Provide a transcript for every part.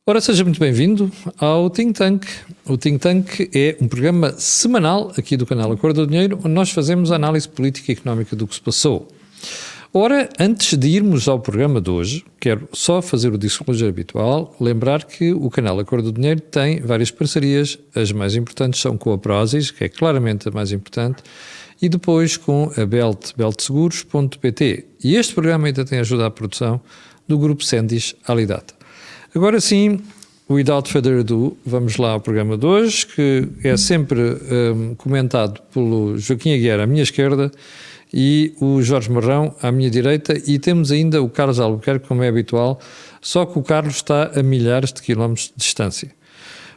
Ora, seja muito bem-vindo ao Think Tank. O Think Tank é um programa semanal aqui do canal Acordo do Dinheiro, onde nós fazemos a análise política e económica do que se passou. Ora, antes de irmos ao programa de hoje, quero só fazer o disclosure habitual, lembrar que o canal Acordo do Dinheiro tem várias parcerias, as mais importantes são com a Prozis, que é claramente a mais importante, e depois com a beltseguros.pt. E este programa ainda tem ajuda à produção do grupo Sendis Alidata. Agora sim, without further ado, vamos lá ao programa de hoje, que é sempre comentado pelo Joaquim Aguiar à minha esquerda e o Jorge Marrão à minha direita, e temos ainda o Carlos Albuquerque, como é habitual, só que o Carlos está a milhares de quilómetros de distância.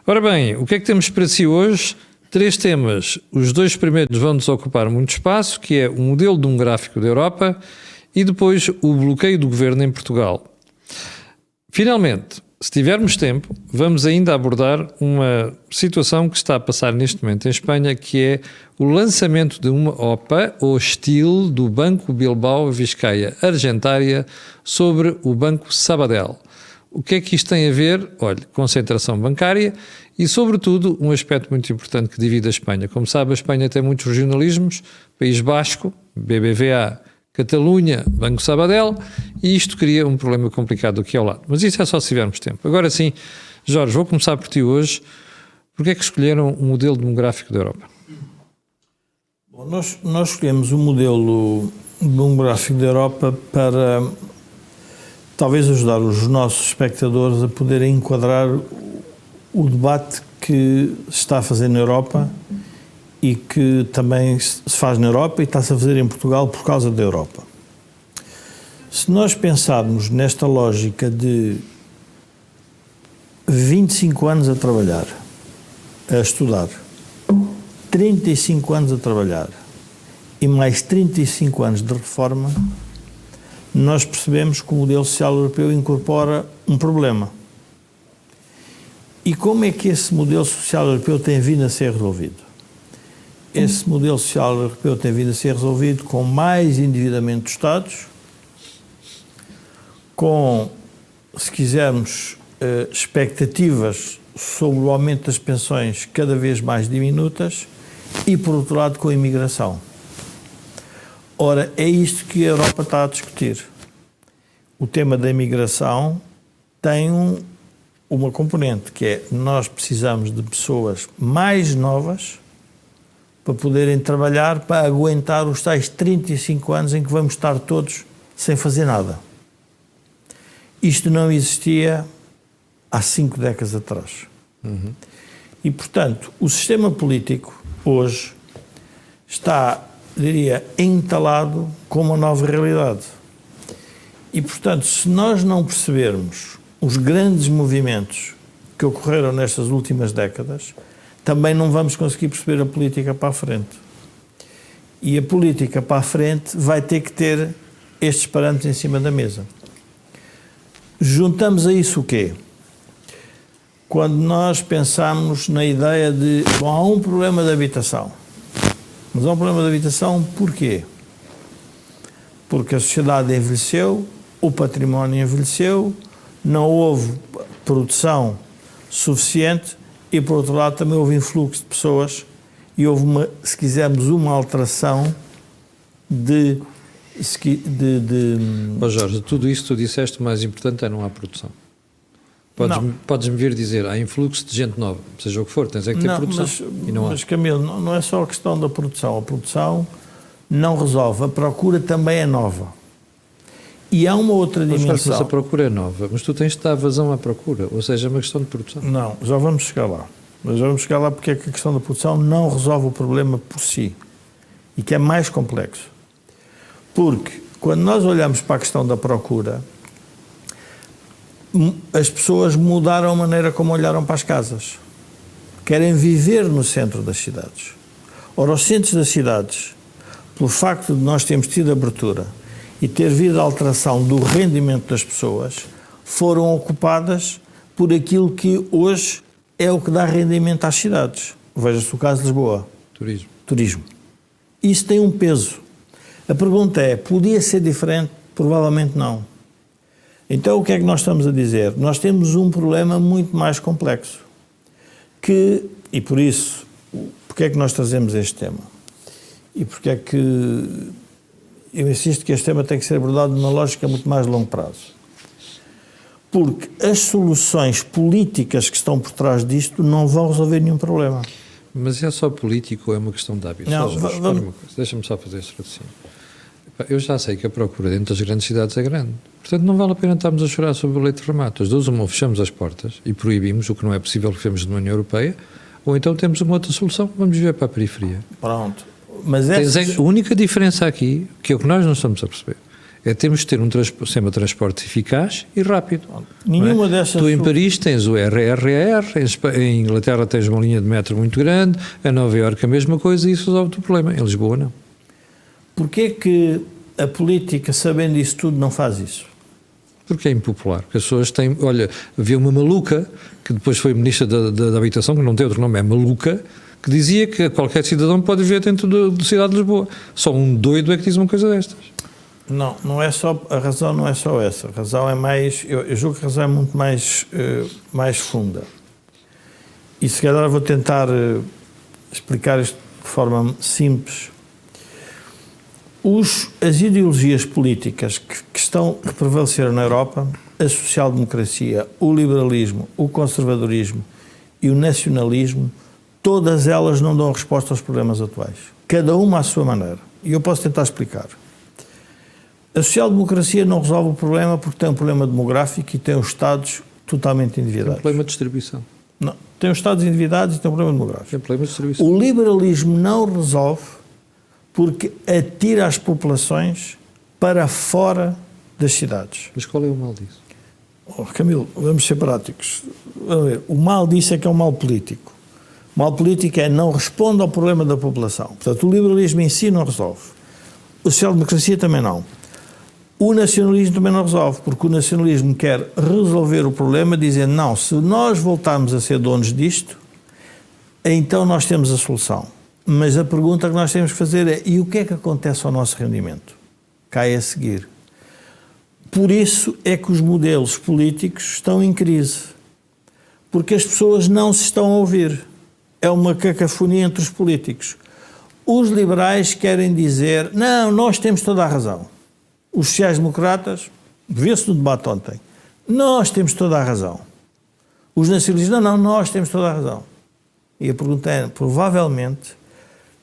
Ora bem, o que é que temos para si hoje? 3 temas. Os 2 primeiros vão-nos ocupar muito espaço, que é o modelo de um gráfico da Europa e depois o bloqueio do governo em Portugal. Finalmente, se tivermos tempo, vamos ainda abordar uma situação que está a passar neste momento em Espanha, que é o lançamento de uma OPA, ou estilo, do Banco Bilbao Vizcaya Argentária sobre o Banco Sabadell. O que é que isto tem a ver? Olha, concentração bancária e, sobretudo, um aspecto muito importante que divide a Espanha. Como sabe, a Espanha tem muitos regionalismos, País Basco, BBVA, Catalunha, Banco Sabadell, e isto cria um problema complicado aqui ao lado. Mas isso é só se tivermos tempo. Agora sim, Jorge, vou começar por ti hoje. Porquê é que escolheram o modelo demográfico da Europa? Bom, nós escolhemos o modelo demográfico da Europa para talvez ajudar os nossos espectadores a poderem enquadrar o debate que se está a fazer na Europa e que também se faz na Europa e está-se a fazer em Portugal por causa da Europa. Se nós pensarmos nesta lógica de 25 anos a trabalhar, a estudar, 35 anos a trabalhar e mais 35 anos de reforma, nós percebemos que o modelo social europeu incorpora um problema. E como é que esse modelo social europeu tem vindo a ser resolvido? Esse modelo social europeu tem vindo a ser resolvido com mais endividamento dos Estados, com, se quisermos, expectativas sobre o aumento das pensões cada vez mais diminutas e, por outro lado, com a imigração. Ora, é isto que a Europa está a discutir. O tema da imigração tem uma componente, que é nós precisamos de pessoas mais novas para poderem trabalhar, para aguentar os tais 35 anos em que vamos estar todos sem fazer nada. Isto não existia há 5 décadas atrás. E, portanto, o sistema político hoje está, diria, entalado com uma nova realidade. E, portanto, se nós não percebermos os grandes movimentos que ocorreram nestas últimas décadas, também não vamos conseguir perceber a política para a frente. E a política para a frente vai ter que ter estes parâmetros em cima da mesa. Juntamos a isso o quê? Quando nós pensamos na ideia de, bom, há um problema de habitação. Mas há um problema de habitação porquê? Porque a sociedade envelheceu, o património envelheceu, não houve produção suficiente e, por outro lado, também houve influxo de pessoas e houve, se quisermos, uma alteração de... Jorge, tudo isso que tu disseste, o mais importante é não há produção. Podes-me vir dizer, há influxo de gente nova, seja o que for, tens é que ter produção. Mas Camilo, não é só a questão da produção. A produção não resolve, a procura também é nova. E há uma outra dimensão. Mas a procura é nova, mas tu tens de dar vazão à procura, ou seja, é uma questão de produção. Não, já vamos chegar lá. Mas já vamos chegar lá porque é que a questão da produção não resolve o problema por si e que é mais complexo. Porque quando nós olhamos para a questão da procura, as pessoas mudaram a maneira como olharam para as casas. Querem viver no centro das cidades. Ora, os centros das cidades, pelo facto de nós termos tido abertura e ter havido alteração do rendimento das pessoas, foram ocupadas por aquilo que hoje é o que dá rendimento às cidades. Veja-se o caso de Lisboa. Turismo. Isso tem um peso. A pergunta é, podia ser diferente? Provavelmente não. Então, o que é que nós estamos a dizer? Nós temos um problema muito mais complexo. E por isso, porque é que nós trazemos este tema? E porque é que eu insisto que este tema tem que ser abordado numa lógica muito mais de longo prazo? Porque as soluções políticas que estão por trás disto não vão resolver nenhum problema. Mas é só político ou é uma questão de hábitos? Não, deixa-me só fazer este raciocínio. Eu já sei que a procura dentro das grandes cidades é grande. Portanto, não vale a pena estarmos a chorar sobre o leite derramado. As duas, uma, fechamos as portas e proibimos, o que não é possível que fizemos na União Europeia, ou então temos uma outra solução, vamos viver para a periferia. Pronto. Mas A única diferença aqui, que é o que nós não estamos a perceber, é que temos de ter um sistema de transporte eficaz e rápido. Nenhuma é? dessas... Tu em Paris tens o RRR, em Inglaterra tens uma linha de metro muito grande, em Nova Iorque a mesma coisa e isso resolve o problema. Em Lisboa não. Porquê é que a política, sabendo isso tudo, não faz isso? Porque é impopular. Porque as pessoas têm... Olha, havia uma maluca, que depois foi ministra da Habitação, que não tem outro nome, é maluca, que dizia que qualquer cidadão pode viver dentro da cidade de Lisboa. Só um doido é que diz uma coisa destas. Não é só... A razão não é só essa. A razão é mais... Eu julgo que a razão é muito mais funda. E se calhar vou tentar explicar isto de forma simples. As ideologias políticas que prevaleceram na Europa, a social-democracia, o liberalismo, o conservadorismo e o nacionalismo, todas elas não dão resposta aos problemas atuais. Cada uma à sua maneira. E eu posso tentar explicar. A social-democracia não resolve o problema porque tem um problema demográfico e tem os Estados totalmente endividados. Tem um problema de distribuição. Não, tem os Estados endividados e tem um problema demográfico. Tem um problema de distribuição. O liberalismo não resolve porque atira as populações para fora das cidades. Mas qual é o mal disso? Camilo, vamos ser práticos. Vamos ver. O mal disso é que é um mal político. O mal político é não responde ao problema da população. Portanto, o liberalismo em si não resolve. A social-democracia também não. O nacionalismo também não resolve, porque o nacionalismo quer resolver o problema dizendo, não, se nós voltarmos a ser donos disto, então nós temos a solução. Mas a pergunta que nós temos que fazer é, e o que é que acontece ao nosso rendimento? Cai a seguir. Por isso é que os modelos políticos estão em crise. Porque as pessoas não se estão a ouvir. É uma cacofonia entre os políticos. Os liberais querem dizer, não, nós temos toda a razão. Os sociais-democratas, vê-se no debate ontem, nós temos toda a razão. Os nacionalistas, não, nós temos toda a razão. E a pergunta é, provavelmente,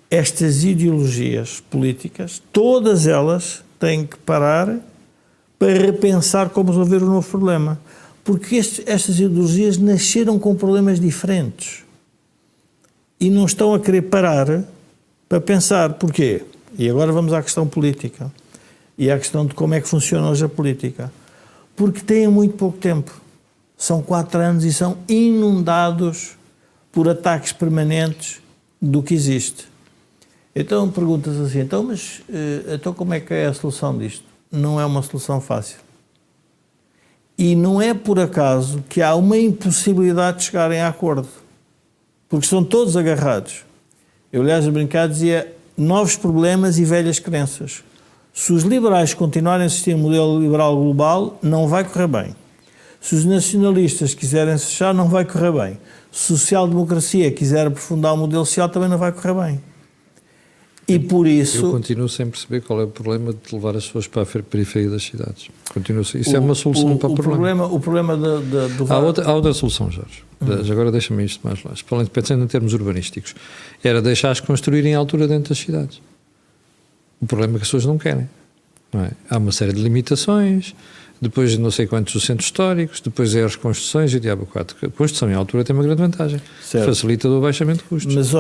estas ideologias políticas, todas elas têm que parar para repensar como resolver o novo problema. Porque estas ideologias nasceram com problemas diferentes. E não estão a querer parar para pensar porquê. E agora vamos à questão política. E à questão de como é que funciona hoje a política. Porque têm muito pouco tempo. São 4 anos e são inundados por ataques permanentes do que existe. Então perguntas assim, então como é que é a solução disto? Não é uma solução fácil. E não é por acaso que há uma impossibilidade de chegarem a acordo. Porque são todos agarrados. Eu, aliás, a brincar dizia novos problemas e velhas crenças. Se os liberais continuarem a assistir a um modelo liberal global, não vai correr bem. Se os nacionalistas quiserem se fechar, não vai correr bem. Se a social-democracia quiser aprofundar o modelo social, também não vai correr bem. E por isso... Eu continuo sem perceber qual é o problema de levar as pessoas para a periferia das cidades. Isso é uma solução para o problema. O problema Há outra solução, Jorge. Agora deixa-me isto mais longe. Pensando em termos urbanísticos. Era deixar-as construírem à altura dentro das cidades. O problema é que as pessoas não querem. Não é? Há uma série de limitações, depois não sei quantos centros históricos, depois é as reconstruções e diabo 4. A construção em altura tem uma grande vantagem. Certo. Facilita o abaixamento de custos. Mas,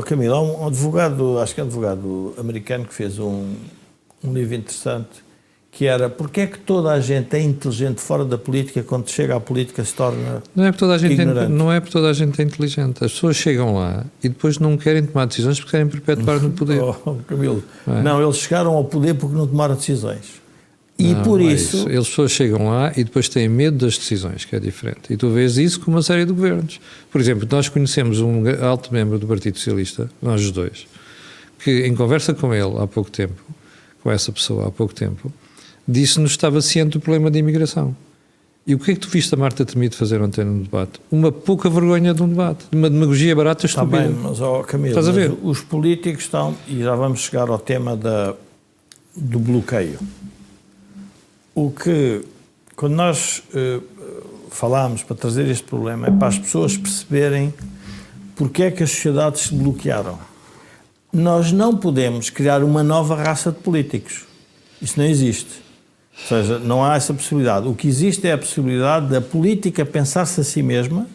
Camilo, há um advogado, acho que é um advogado americano, que fez um livro interessante, que era porque é que toda a gente é inteligente fora da política, quando chega à política se torna não é porque toda a gente ignorante. Não é porque toda a gente é inteligente. As pessoas chegam lá e depois não querem tomar decisões porque querem perpetuar no poder. Camilo, não, eles chegaram ao poder porque não tomaram decisões. E não, por isso... As pessoas chegam lá e depois têm medo das decisões, que é diferente. E tu vês isso com uma série de governos. Por exemplo, nós conhecemos um alto membro do Partido Socialista, nós os dois, que em conversa com ele há pouco tempo, com essa pessoa há pouco tempo, disse-nos que estava ciente do problema da imigração. E o que é que tu viste a Marta Temido fazer ontem no debate? Uma pouca vergonha de um debate, uma demagogia barata e estúpida. Está bem, mas Camilo, estás a ver? Os políticos estão, e já vamos chegar ao tema do bloqueio. Quando nós falámos para trazer este problema, é para as pessoas perceberem porque é que as sociedades se bloquearam. Nós não podemos criar uma nova raça de políticos. Isso não existe. Ou seja, não há essa possibilidade. O que existe é a possibilidade da política pensar-se a si mesma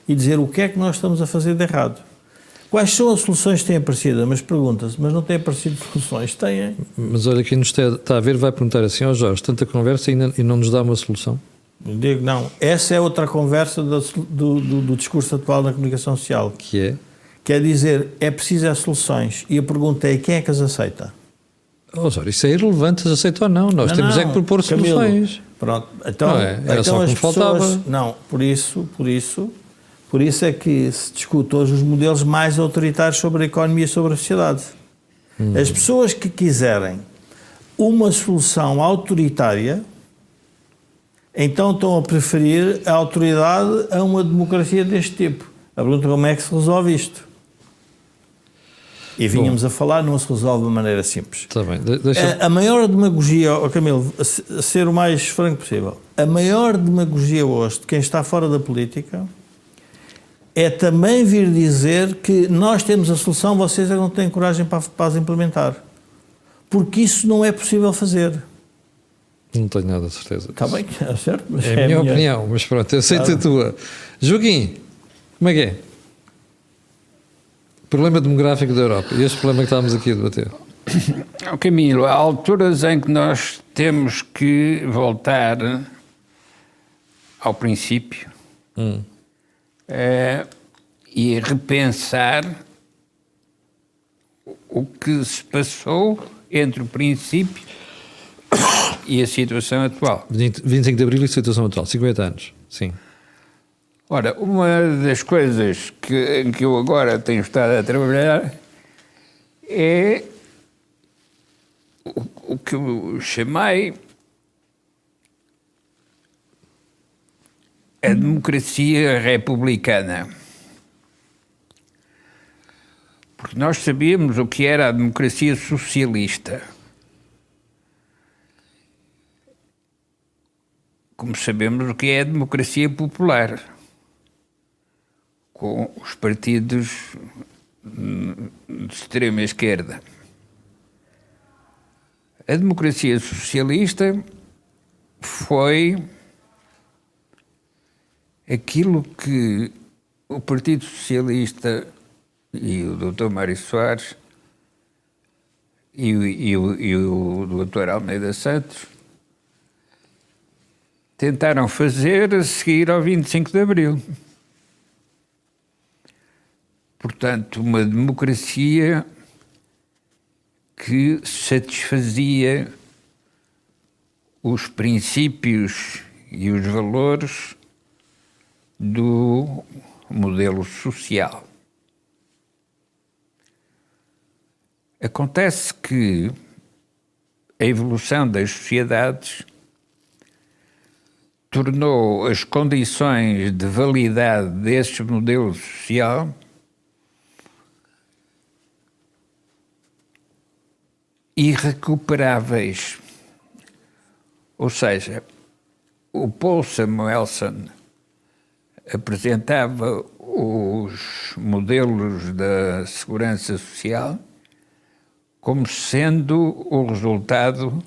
e dizer o que é que nós estamos a fazer de errado. Quais são as soluções que têm aparecido? Mas pergunta-se, mas não têm aparecido soluções? Têm. Mas olha, quem nos está a ver vai perguntar assim, Jorge, tanta conversa e não nos dá uma solução? Eu digo, não. Essa é outra conversa do discurso atual na comunicação social. Que é? Quer dizer, é preciso as soluções. E a pergunta é, quem é que as aceita? Jorge, isso é irrelevante, aceita ou não. Nós temos é que propor soluções. Pronto. Então, não é? Era então só as como pessoas... faltava. Não, por isso é que se discute hoje os modelos mais autoritários sobre a economia e sobre a sociedade. As pessoas que quiserem uma solução autoritária, então estão a preferir a autoridade a uma democracia deste tipo. A pergunta é como é que se resolve isto? E vínhamos a falar, não se resolve de maneira simples. Está bem. A maior demagogia, Camilo, a ser o mais franco possível, a maior demagogia hoje de quem está fora da política é também vir dizer que nós temos a solução, vocês é que não têm coragem para as implementar. Porque isso não é possível fazer. Não tenho nada de certeza. Está bem, é certo. Mas é a minha opinião, mas pronto, eu aceito a tua. Joaquim, como é que é? Problema demográfico da Europa. E este problema que estávamos aqui a debater. Camilo, há alturas em que nós temos que voltar ao princípio e repensar o que se passou entre o princípio e a situação atual. 25 de Abril e a situação atual, 50 anos, sim. Ora, uma das coisas em que eu agora tenho estado a trabalhar é o que eu chamei a democracia republicana. Porque nós sabíamos o que era a democracia socialista. Como sabemos o que é a democracia popular, com os partidos de extrema esquerda. A democracia socialista foi aquilo que o Partido Socialista e o Dr. Mário Soares e o Dr. Almeida Santos tentaram fazer a seguir ao 25 de Abril. Portanto, uma democracia que satisfazia os princípios e os valores do modelo social. Acontece que a evolução das sociedades tornou as condições de validade desse modelo social irrecuperáveis. Ou seja, o Paul Samuelson apresentava os modelos da segurança social como sendo o resultado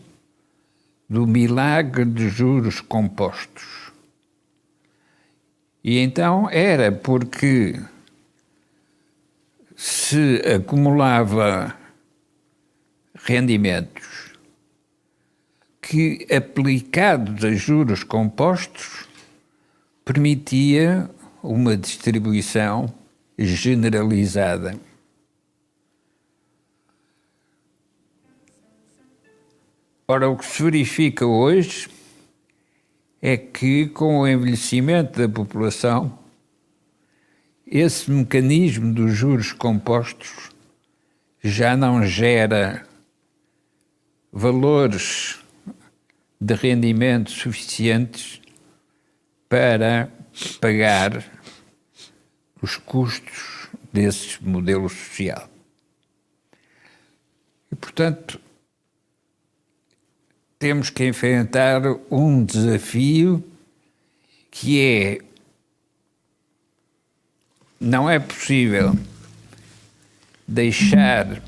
do milagre de juros compostos. E então era porque se acumulava rendimentos que, aplicados a juros compostos, permitia uma distribuição generalizada. Ora, o que se verifica hoje é que, com o envelhecimento da população, esse mecanismo dos juros compostos já não gera valores de rendimentos suficientes para pagar os custos desse modelo social. E, portanto, temos que enfrentar um desafio que é: não é possível deixar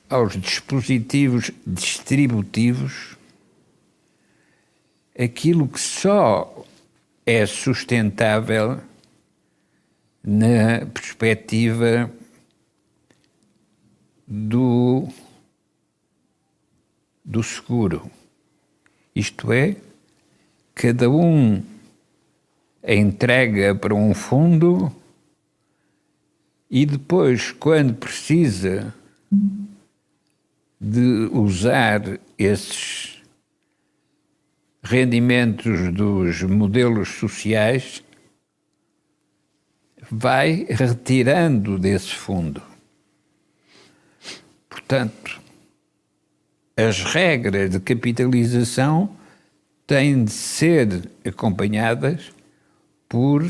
aos dispositivos distributivos aquilo que só é sustentável na perspectiva do seguro. Isto é, cada um entrega para um fundo e depois, quando precisa de usar esses rendimentos dos modelos sociais, vai retirando desse fundo. Portanto, as regras de capitalização têm de ser acompanhadas por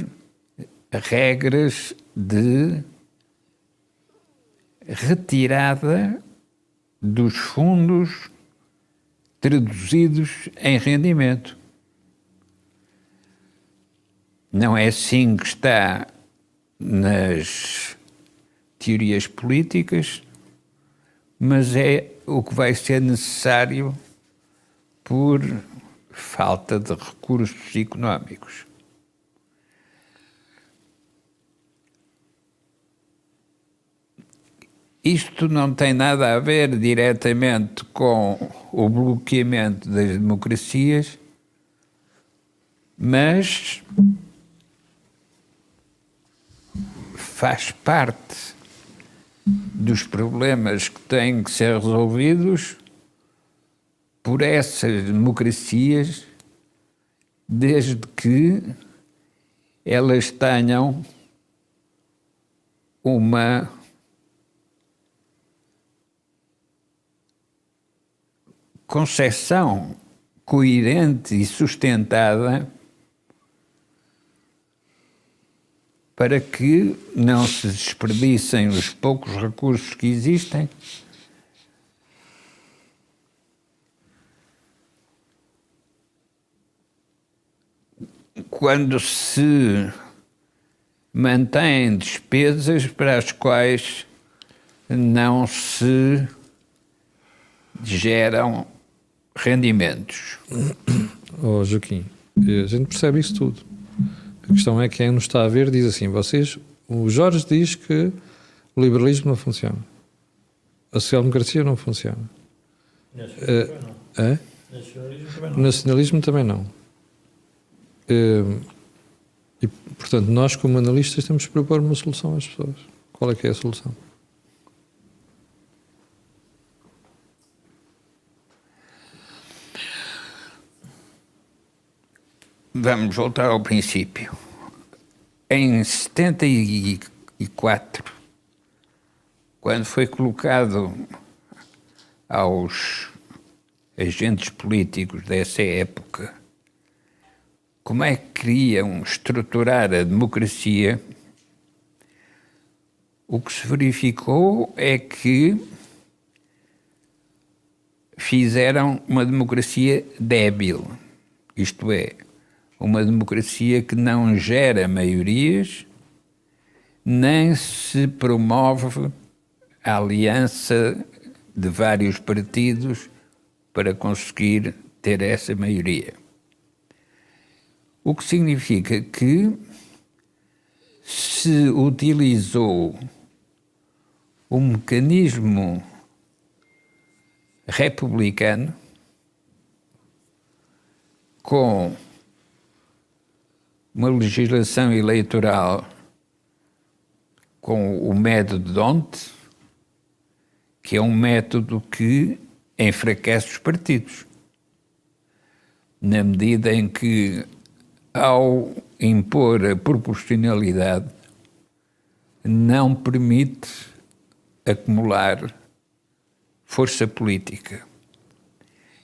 regras de retirada dos fundos traduzidos em rendimento. Não é assim que está nas teorias políticas, mas é o que vai ser necessário por falta de recursos económicos. Isto não tem nada a ver diretamente com o bloqueamento das democracias, mas faz parte dos problemas que têm que ser resolvidos por essas democracias, desde que elas tenham uma concepção coerente e sustentada para que não se desperdicem os poucos recursos que existem quando se mantêm despesas para as quais não se geram rendimentos. Oh, Joaquim, a gente percebe isso tudo. A questão é que quem nos está a ver diz assim: o Jorge diz que o liberalismo não funciona, a social-democracia não funciona, o nacionalismo também não. E, portanto, nós como analistas temos que propor uma solução às pessoas. Qual é que é a solução? Vamos voltar ao princípio. Em 74, quando foi colocado aos agentes políticos dessa época como é que queriam estruturar a democracia, o que se verificou é que fizeram uma democracia débil, isto é, uma democracia que não gera maiorias, nem se promove a aliança de vários partidos para conseguir ter essa maioria. O que significa que se utilizou um mecanismo republicano com uma legislação eleitoral com o método D'Hondt, que é um método que enfraquece os partidos, na medida em que, ao impor a proporcionalidade, não permite acumular força política.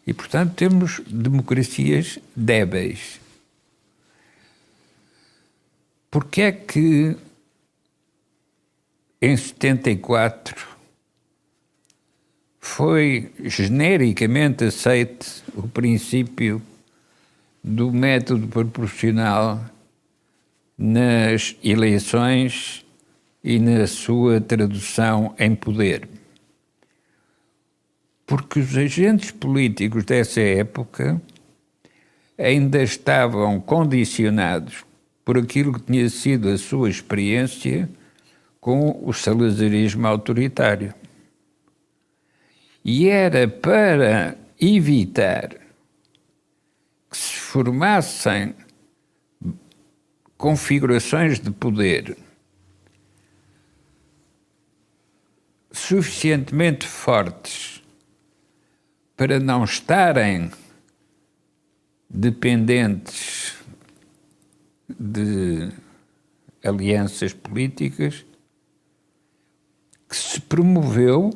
E, portanto, temos democracias débeis. Porque é que em 74 foi genericamente aceito o princípio do método proporcional nas eleições e na sua tradução em poder? Porque os agentes políticos dessa época ainda estavam condicionados por aquilo que tinha sido a sua experiência com o salazarismo autoritário. E era para evitar que se formassem configurações de poder suficientemente fortes para não estarem dependentes de alianças políticas, que se promoveu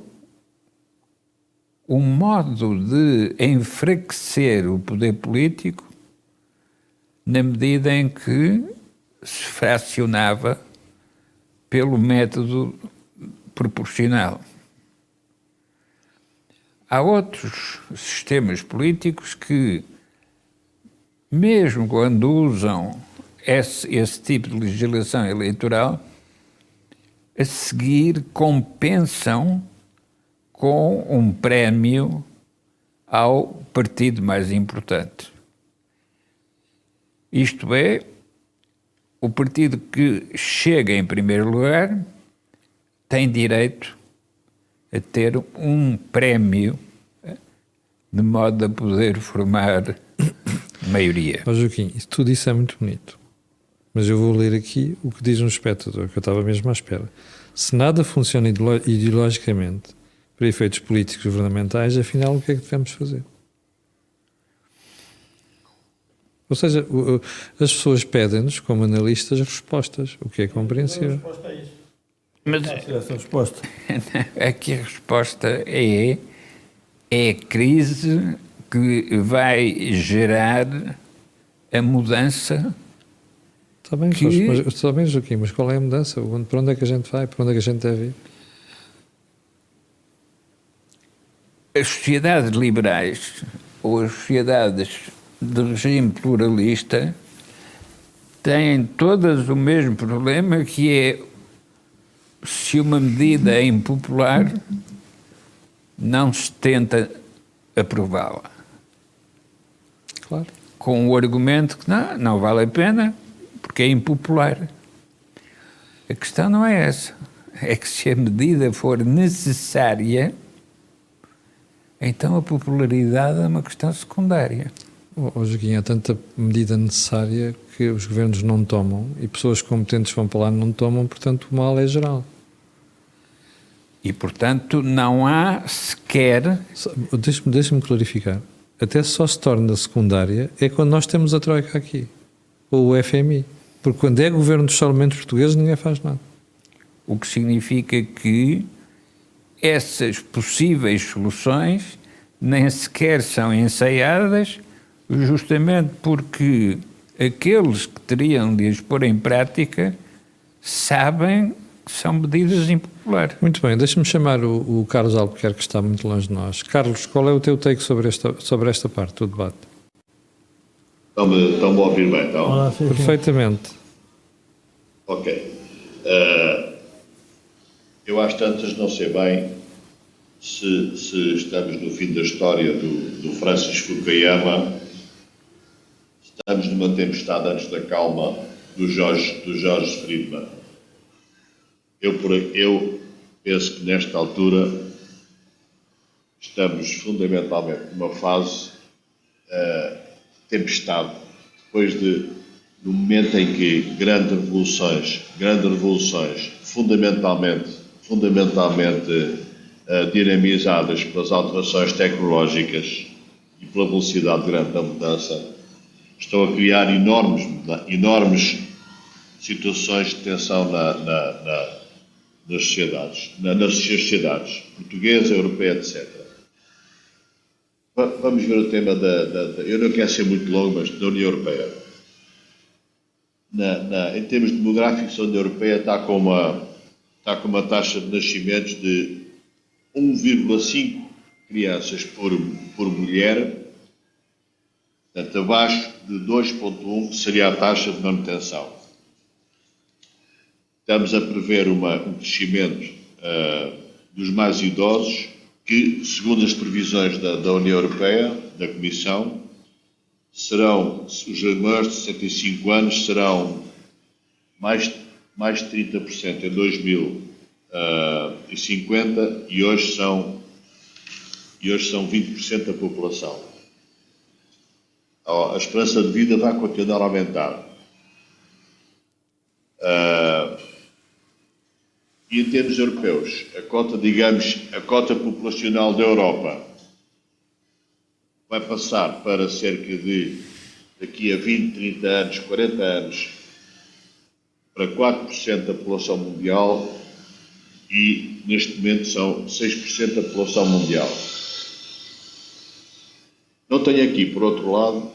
um modo de enfraquecer o poder político na medida em que se fracionava pelo método proporcional. Há outros sistemas políticos que, mesmo quando usam esse tipo de legislação eleitoral, a seguir compensam com um prémio ao partido mais importante. Isto é, o partido que chega em primeiro lugar tem direito a ter um prémio de modo a poder formar maioria. Ó Joaquim, tudo isso é muito bonito. Mas eu vou ler aqui o que diz um espectador, que eu estava mesmo à espera. Se nada funciona ideologicamente para efeitos políticos governamentais, afinal, o que é que devemos fazer? Ou seja, as pessoas pedem-nos, como analistas, respostas, o que é compreensível. A resposta é isso. Mas Essa resposta. aqui a resposta é a crise que vai gerar a mudança. Está bem, está bem, Joaquim, mas qual é a mudança? Para onde é que a gente vai? Para onde é que a gente deve ir? As sociedades liberais ou as sociedades de regime pluralista têm todas o mesmo problema, que é, se uma medida é impopular, não se tenta aprová-la. Claro. Com o argumento que não vale a pena, porque é impopular. A questão não é essa. É que se a medida for necessária, então a popularidade é uma questão secundária. Joaquim, há tanta medida necessária que os governos não tomam e pessoas competentes vão para lá e não tomam, portanto o mal é geral. E, portanto, não há sequer... Deixa-me clarificar. Até só se torna secundária é quando nós temos a Troika aqui, ou o FMI. Porque quando é governo dos somente portugueses, ninguém faz nada. O que significa que essas possíveis soluções nem sequer são ensaiadas, justamente porque aqueles que teriam de as pôr em prática sabem que são medidas impopulares. Muito bem, deixa-me chamar o Carlos Albuquerque, que está muito longe de nós. Carlos, qual é o teu take sobre esta parte do debate? Estão-me a ouvir bem, então? Olá, sim, sim. Perfeitamente. Ok. Eu às tantas não sei bem se estamos no fim da história do Francis Fukuyama, estamos numa tempestade antes da calma do Jorge Friedman. Eu penso que nesta altura estamos fundamentalmente numa fase de tempestade, depois do momento em que grandes revoluções fundamentalmente dinamizadas pelas alterações tecnológicas e pela velocidade grande da mudança, estão a criar enormes situações de tensão nas sociedades portuguesa, europeia, etc. Vamos ver o tema eu não quero ser muito longo, mas da União Europeia. Em termos demográficos, a União Europeia está com uma taxa de nascimentos de 1,5 crianças por mulher, portanto, abaixo de 2,1, que seria a taxa de manutenção. Estamos a prever um crescimento dos mais idosos, que, segundo as previsões da União Europeia, da Comissão, serão, os maiores de 65 anos serão mais de 30% em 2050 e hoje são 20% da população. A esperança de vida vai continuar a aumentar. E em termos europeus, a cota populacional da Europa vai passar para cerca de, daqui a 20, 30 anos, 40 anos, para 4% da população mundial e, neste momento, são 6% da população mundial. Não tenho aqui, por outro lado,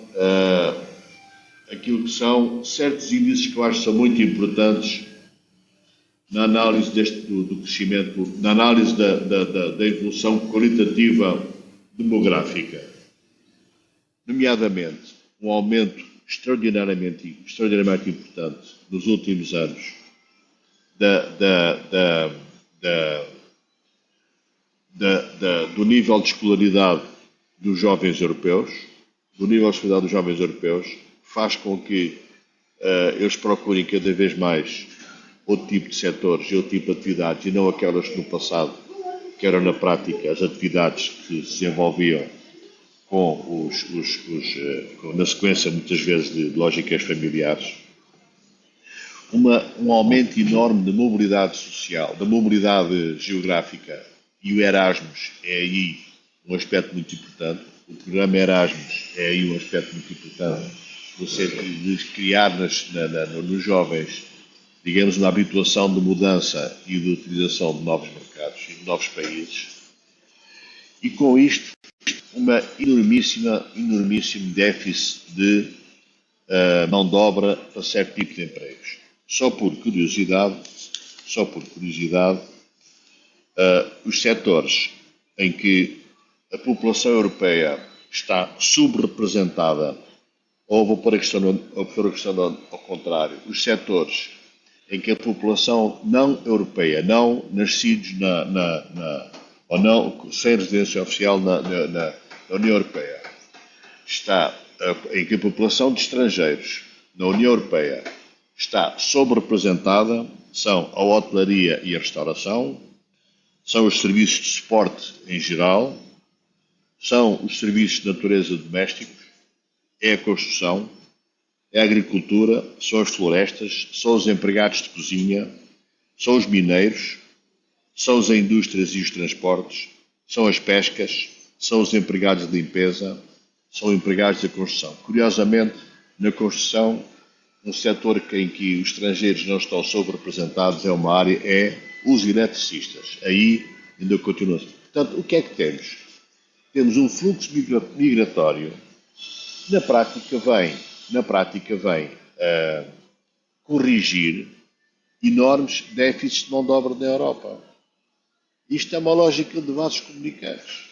aquilo que são certos índices que eu acho que são muito importantes na análise do crescimento, na análise da evolução qualitativa demográfica. Nomeadamente, um aumento extraordinariamente importante nos últimos anos do nível de escolaridade dos jovens europeus, faz com que eles procurem cada vez mais outro tipo de setores e outro tipo de atividades, e não aquelas que no passado, que eram na prática as atividades que se desenvolviam na sequência, muitas vezes, de lógicas familiares. Um aumento enorme de mobilidade social, da mobilidade geográfica, e o Erasmus é aí um aspecto muito importante. O programa Erasmus é aí um aspecto muito importante, no sentido de criar nos jovens, digamos, uma habituação de mudança e de utilização de novos mercados e de novos países. E com isto, uma enormíssimo déficit de mão de obra para certo tipo de empregos. Só por curiosidade, os setores em que a população europeia está subrepresentada, ou vou pôr a questão ao contrário, os setores em que a população não europeia, não nascidos ou não sem residência oficial na União Europeia, em que a população de estrangeiros na União Europeia está sobre-representada, são a hotelaria e a restauração, são os serviços de suporte em geral, são os serviços de natureza domésticos, é a construção, é a agricultura, são as florestas, são os empregados de cozinha, são os mineiros, são as indústrias e os transportes, são as pescas, são os empregados de limpeza, são empregados da construção. Curiosamente, na construção, um setor em que os estrangeiros não estão sobre-representados é os eletricistas. Aí ainda continua. Portanto, o que é que temos? Temos um fluxo migratório, na prática vem corrigir enormes déficits de mão de obra na Europa. Isto é uma lógica de vasos comunicantes.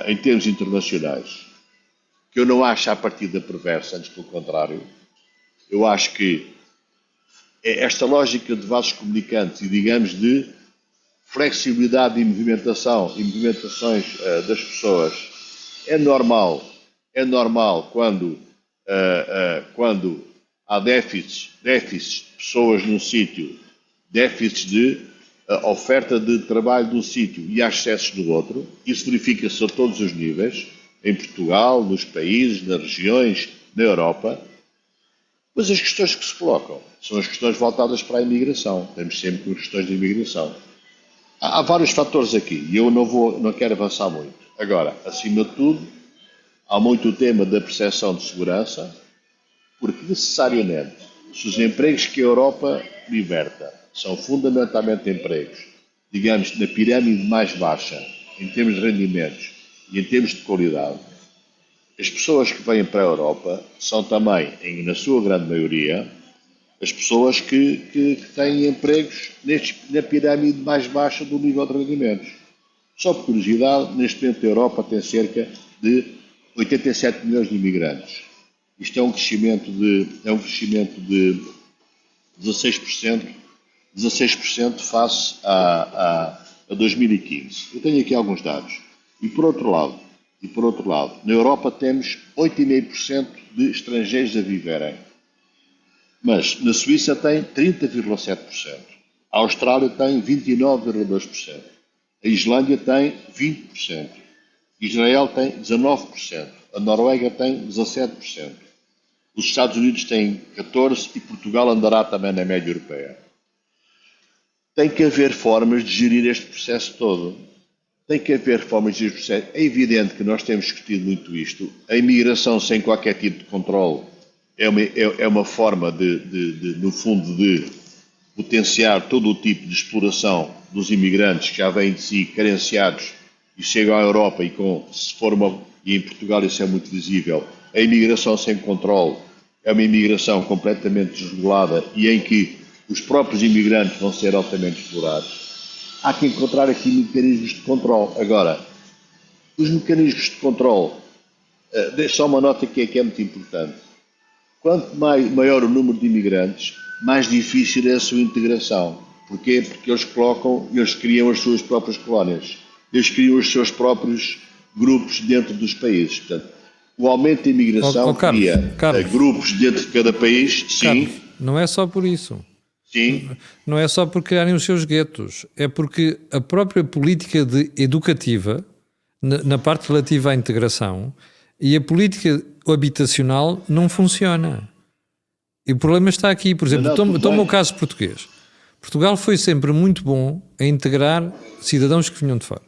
Em termos internacionais, que eu não acho à partida perversa, antes pelo contrário. Eu acho que esta lógica de vasos comunicantes e, digamos, de flexibilidade e movimentações das pessoas é normal quando há déficits de pessoas num sítio, déficits de oferta de trabalho de um sítio e há excessos no outro. Isso verifica-se a todos os níveis, em Portugal, nos países, nas regiões, na Europa. Mas as questões que se colocam são as questões voltadas para a imigração. Temos sempre com questões de imigração. Há vários fatores aqui e eu não quero avançar muito. Agora, acima de tudo, há muito o tema da percepção de segurança, porque necessariamente, se os empregos que a Europa liberta são fundamentalmente empregos, digamos, na pirâmide mais baixa, em termos de rendimentos e em termos de qualidade, as pessoas que vêm para a Europa são também, na sua grande maioria, as pessoas que têm empregos na pirâmide mais baixa do nível de rendimentos. Só por curiosidade, neste momento a Europa tem cerca de 87 milhões de imigrantes. Isto é um crescimento de 16% face a 2015. Eu tenho aqui alguns dados. E por outro lado, na Europa temos 8,5% de estrangeiros a viverem. Mas na Suíça tem 30,7%. A Austrália tem 29,2%. A Islândia tem 20%. Israel tem 19%. A Noruega tem 17%. Os Estados Unidos têm 14% e Portugal andará também na média europeia. Tem que haver formas de gerir este processo todo. Tem que haver formas de gerir este processo. É evidente que nós temos discutido muito isto. A imigração sem qualquer tipo de controle é uma forma no fundo, de potenciar todo o tipo de exploração dos imigrantes que já vêm de si carenciados e chegam à Europa e e em Portugal isso é muito visível. A imigração sem controle é uma imigração completamente desregulada e em que os próprios imigrantes vão ser altamente explorados. Há que encontrar aqui mecanismos de controle. Agora, os mecanismos de controle, deixo só uma nota que é muito importante. Quanto maior o número de imigrantes, mais difícil é a sua integração. Porquê? Porque eles criam as suas próprias colónias. Eles criam os seus próprios grupos dentro dos países. Portanto, o aumento da imigração cria grupos dentro de cada país, sim. Carlos, não é só por isso. Sim. Não é só por criarem os seus guetos. É porque a própria política educativa, na parte relativa à integração, e a política habitacional não funciona. E o problema está aqui. Por exemplo, toma o caso português. Portugal foi sempre muito bom a integrar cidadãos que vinham de fora.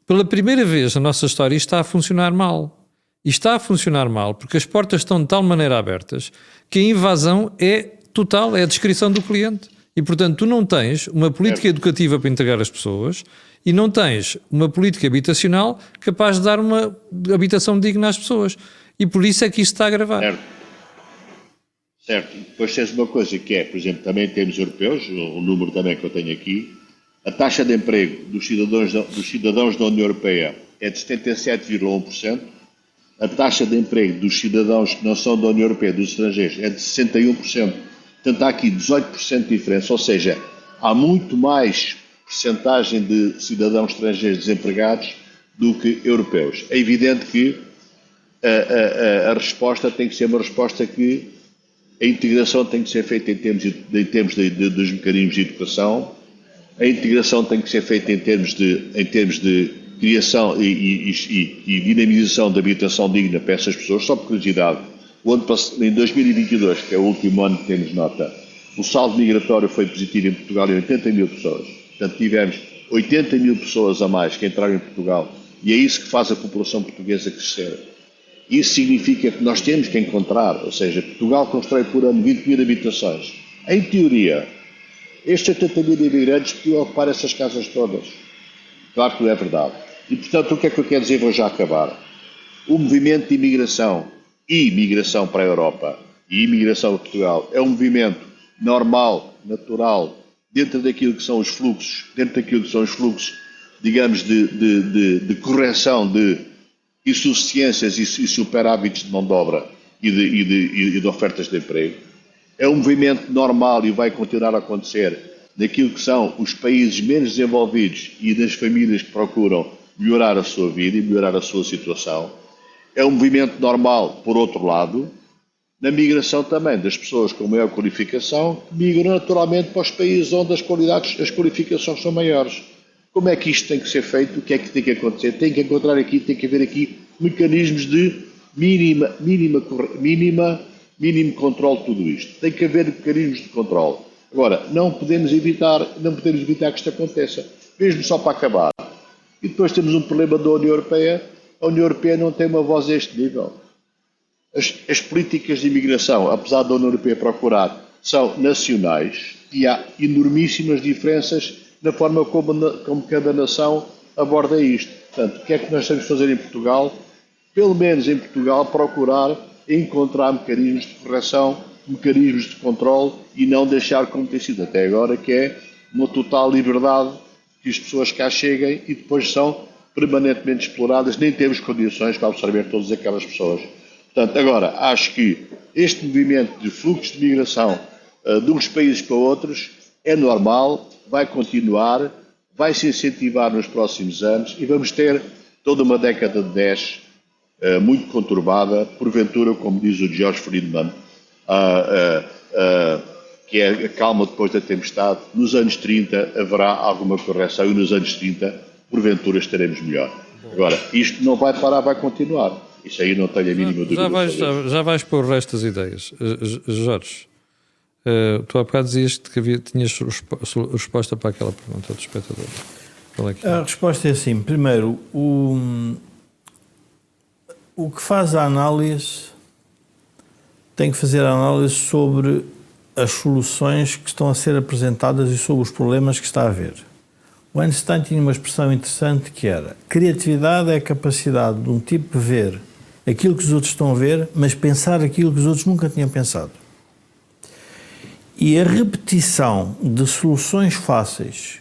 Pela primeira vez na nossa história isto está a funcionar mal. E está a funcionar mal porque as portas estão de tal maneira abertas que a invasão é total, é a descrição do cliente. E, portanto, tu não tens uma política educativa para integrar as pessoas e não tens uma política habitacional capaz de dar uma habitação digna às pessoas. E por isso é que isto está a agravar. Certo. Depois tens uma coisa que é, por exemplo, também em termos europeus, o número também que eu tenho aqui, a taxa de emprego dos cidadãos da União Europeia é de 77,1%, a taxa de emprego dos cidadãos que não são da União Europeia, dos estrangeiros, é de 61%. Portanto, há aqui 18% de diferença, ou seja, há muito mais percentagem de cidadãos estrangeiros desempregados do que europeus. É evidente que a resposta tem que ser uma resposta que a integração tem que ser feita em termos dos mecanismos de educação, a integração tem que ser feita em termos de criação e dinamização da habitação digna para essas pessoas. Só por curiosidade, em 2022, que é o último ano que temos nota, o saldo migratório foi positivo em Portugal em 80 mil pessoas. Portanto, tivemos 80 mil pessoas a mais que entraram em Portugal e é isso que faz a população portuguesa crescer. Isso significa que nós temos que encontrar, ou seja, Portugal constrói por ano 20 mil habitações. Em teoria, estes 80 mil imigrantes podiam ocupar essas casas todas. Claro que não é verdade. E, portanto, o que é que eu quero dizer? Vou já acabar. O movimento de imigração e migração para a Europa e imigração a Portugal é um movimento normal, natural, dentro daquilo que são os fluxos, digamos, de correção de insuficiências e superávites de mão de obra e de ofertas de emprego. É um movimento normal e vai continuar a acontecer naquilo que são os países menos desenvolvidos e das famílias que procuram melhorar a sua vida e melhorar a sua situação. É um movimento normal, por outro lado, na migração também das pessoas com maior qualificação, que migram naturalmente para os países onde as qualificações são maiores. Como é que isto tem que ser feito? O que é que tem que acontecer? Tem que haver aqui mecanismos de mínimo controle de tudo isto. Tem que haver mecanismos de controle. Agora, não podemos evitar que isto aconteça. Mesmo só para acabar. E depois temos um problema da União Europeia. A União Europeia não tem uma voz a este nível. As políticas de imigração, apesar da União Europeia procurar, são nacionais e há enormíssimas diferenças na forma como cada nação aborda isto. Portanto, o que é que nós temos de fazer em Portugal? Pelo menos em Portugal, procurar encontrar mecanismos de correção, mecanismos de controle e não deixar como tem sido até agora, que é uma total liberdade que as pessoas cá cheguem e depois são permanentemente exploradas, nem temos condições para absorver todas aquelas pessoas. Portanto, agora, acho que este movimento de fluxo de migração de uns países para outros é normal, vai continuar, vai se incentivar nos próximos anos e vamos ter toda uma década de 10 muito conturbada, porventura, como diz o George Friedman, que é a calma depois da tempestade. Nos anos 30 haverá alguma correção e nos anos 30, porventura, estaremos melhor. Agora, isto não vai parar, vai continuar. Isso aí não tenho a mínima dúvida. Já vais para o resto das ideias. Jorge, tu há bocado dizias que tinhas resposta para aquela pergunta do espectador. Qual é que é? A resposta é assim. Primeiro, o que faz a análise tem que fazer a análise sobre as soluções que estão a ser apresentadas e sobre os problemas que está a haver. O Einstein tinha uma expressão interessante que era: criatividade é a capacidade de um tipo de ver aquilo que os outros estão a ver, mas pensar aquilo que os outros nunca tinham pensado. E a repetição de soluções fáceis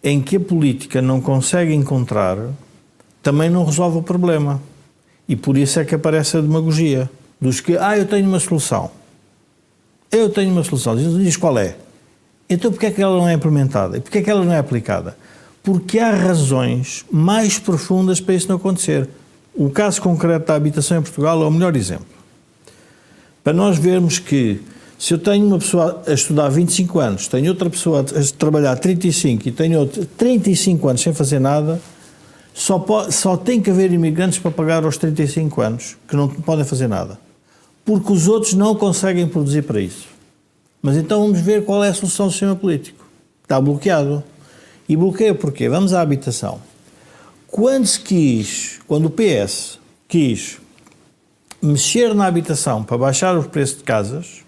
em que a política não consegue encontrar também não resolve o problema. E por isso é que aparece a demagogia dos que, eu tenho uma solução. Eu tenho uma solução. Diz qual é? Então porquê é que ela não é implementada? E porquê é que ela não é aplicada? Porque há razões mais profundas para isso não acontecer. O caso concreto da habitação em Portugal é o melhor exemplo. Para nós vermos que se eu tenho uma pessoa a estudar 25 anos, tenho outra pessoa a trabalhar 35 e tenho outra 35 anos sem fazer nada, só tem que haver imigrantes para pagar aos 35 anos, que não podem fazer nada. Porque os outros não conseguem produzir para isso. Mas então vamos ver qual é a solução do sistema político. Está bloqueado. E bloqueia porquê? Vamos à habitação. Quando o PS quis mexer na habitação para baixar o preço de casas,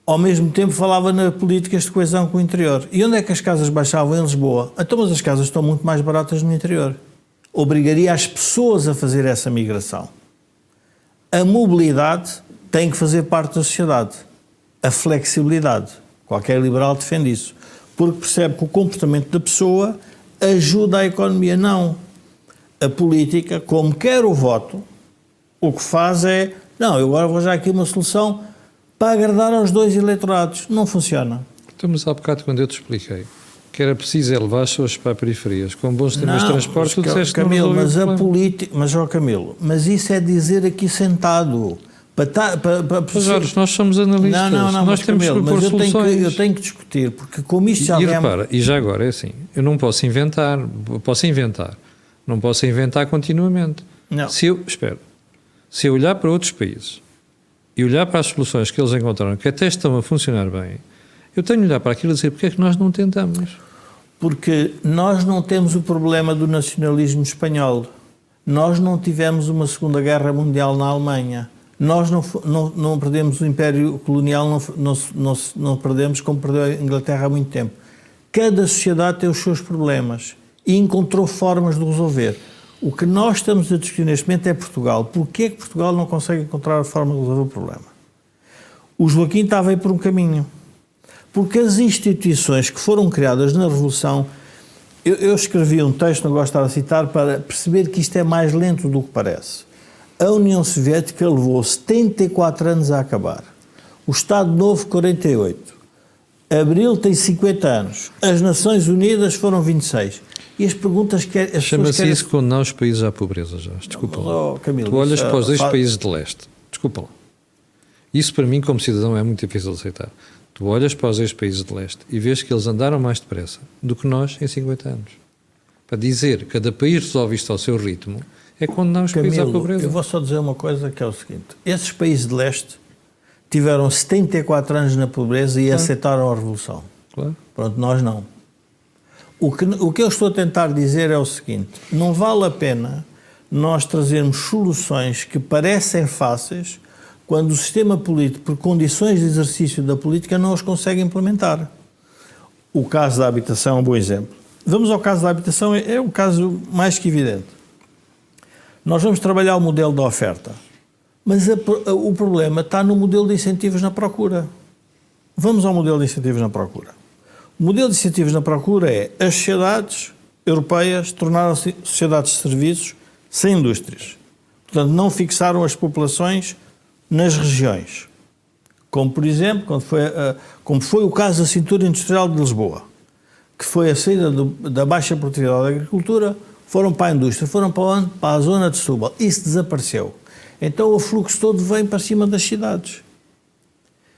ao mesmo tempo falava nas políticas de coesão com o interior. E onde é que as casas baixavam? Em Lisboa. Então, mas as casas estão muito mais baratas no interior. Obrigaria as pessoas a fazer essa migração. A mobilidade tem que fazer parte da sociedade. A flexibilidade. Qualquer liberal defende isso. Porque percebe que o comportamento da pessoa ajuda a economia. Não. A política, como quer o voto, o que faz é, eu agora vou já aqui uma solução para agradar aos dois eleitorados. Não funciona. Estamos há bocado quando eu te expliquei que era preciso levar as pessoas para periferias com bons sistemas de transporte, tu disseste Camilo, que não mas a política... Camilo, mas isso é dizer aqui sentado. Mas Jorge, nós somos analistas. Não, nós temos Camilo, que propor soluções. Eu tenho que discutir, porque como isto já... E repara, e já agora é assim, eu não posso inventar, não posso inventar continuamente. Não. Se eu olhar para outros países e olhar para as soluções que eles encontraram, que até estão a funcionar bem, eu tenho de olhar para aquilo e dizer, porque é que nós não tentamos? Porque nós não temos o problema do nacionalismo espanhol. Nós não tivemos uma Segunda Guerra Mundial na Alemanha. Nós não perdemos o Império Colonial, não perdemos como perdeu a Inglaterra há muito tempo. Cada sociedade tem os seus problemas e encontrou formas de resolver. O que nós estamos a discutir neste momento é Portugal. Porquê é que Portugal não consegue encontrar a forma de resolver o problema? O Joaquim estava aí por um caminho. Porque as instituições que foram criadas na Revolução... Eu escrevi um texto, não gosto de estar a citar, para perceber que isto é mais lento do que parece. A União Soviética levou 74 anos a acabar. O Estado Novo, 48. Abril tem 50 anos. As Nações Unidas foram 26. E as perguntas que... Chama-se isso condenar os países à pobreza, já. Desculpa lá. Camilo, tu olhas para os dois países de leste. Desculpa lá. Isso para mim, como cidadão, é muito difícil de aceitar. Tu olhas para os dois países de leste e vês que eles andaram mais depressa do que nós em 50 anos. Para dizer que cada país resolve isto ao seu ritmo é condenar os países à pobreza. Eu vou só dizer uma coisa que é o seguinte. Esses países de leste tiveram 74 anos na pobreza e aceitaram a Revolução. Claro. Pronto, nós não. O que eu estou a tentar dizer é o seguinte. Não vale a pena nós trazermos soluções que parecem fáceis quando o sistema político, por condições de exercício da política, não os consegue implementar. O caso da habitação é um bom exemplo. Vamos ao caso da habitação, é um caso mais que evidente. Nós vamos trabalhar o modelo da oferta, mas o problema está no modelo de incentivos na procura. Vamos ao modelo de incentivos na procura. O modelo de incentivos na procura é as sociedades europeias tornaram-se sociedades de serviços sem indústrias. Portanto, não fixaram as populações nas regiões. Como, por exemplo, como foi o caso da cintura industrial de Lisboa, que foi a saída da baixa produtividade da agricultura, foram para a indústria, foram para onde? Para a zona de Setúbal. Isso desapareceu. Então o fluxo todo vem para cima das cidades.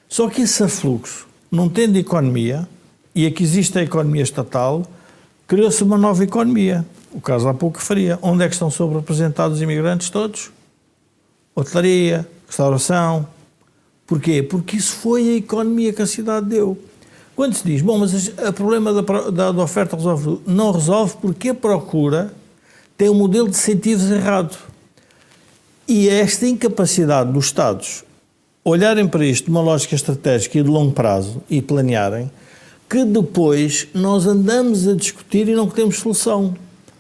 Só que esse afluxo, não tendo economia, e aqui existe a economia estatal, criou-se uma nova economia. O caso há pouco faria. Onde é que estão sobre-representados os imigrantes todos? Hotelaria, restauração. Porquê? Porque isso foi a economia que a cidade deu. Quando se diz, bom, mas o problema da oferta resolve tudo, não resolve porque a procura tem um modelo de incentivos errado. E é esta incapacidade dos Estados olharem para isto de uma lógica estratégica e de longo prazo e planearem, que depois nós andamos a discutir e não temos solução.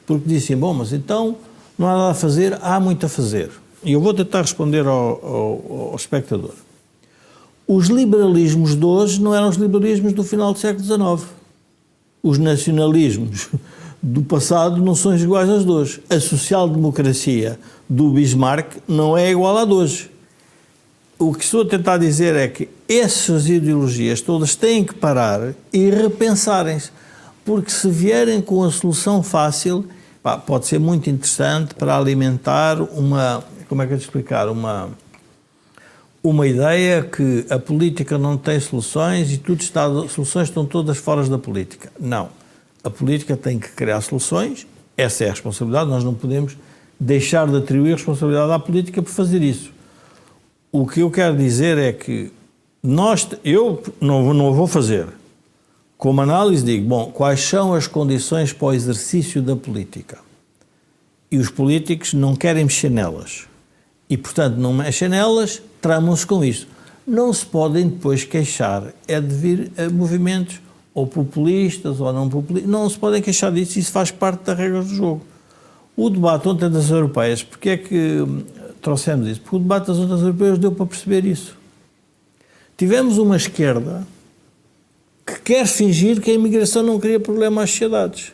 Porque dizem, bom, mas então não há nada a fazer, há muito a fazer. E eu vou tentar responder ao espectador. Os liberalismos de hoje não eram os liberalismos do final do século XIX. Os nacionalismos do passado não são iguais aos de hoje. A social-democracia do Bismarck não é igual à de hoje. O que estou a tentar dizer é que essas ideologias todas têm que parar e repensarem-se, porque se vierem com a solução fácil, pode ser muito interessante para alimentar como é que eu te explicar, uma ideia que a política não tem soluções e as soluções estão todas fora da política. Não. A política tem que criar soluções, essa é a responsabilidade, nós não podemos deixar de atribuir responsabilidade à política por fazer isso. O que eu quero dizer é que eu não vou fazer. Como análise digo, bom, quais são as condições para o exercício da política? E os políticos não querem mexer nelas. E, portanto, não mexem nelas, tramam-se com isso. Não se podem depois queixar, de vir a movimentos ou populistas ou não populistas, não se podem queixar disso, isso faz parte das regras do jogo. O debate ontem das europeias, porque é que trouxemos isso? Porque o debate das outras europeias deu para perceber isso. Tivemos uma esquerda que quer fingir que a imigração não cria problema às sociedades.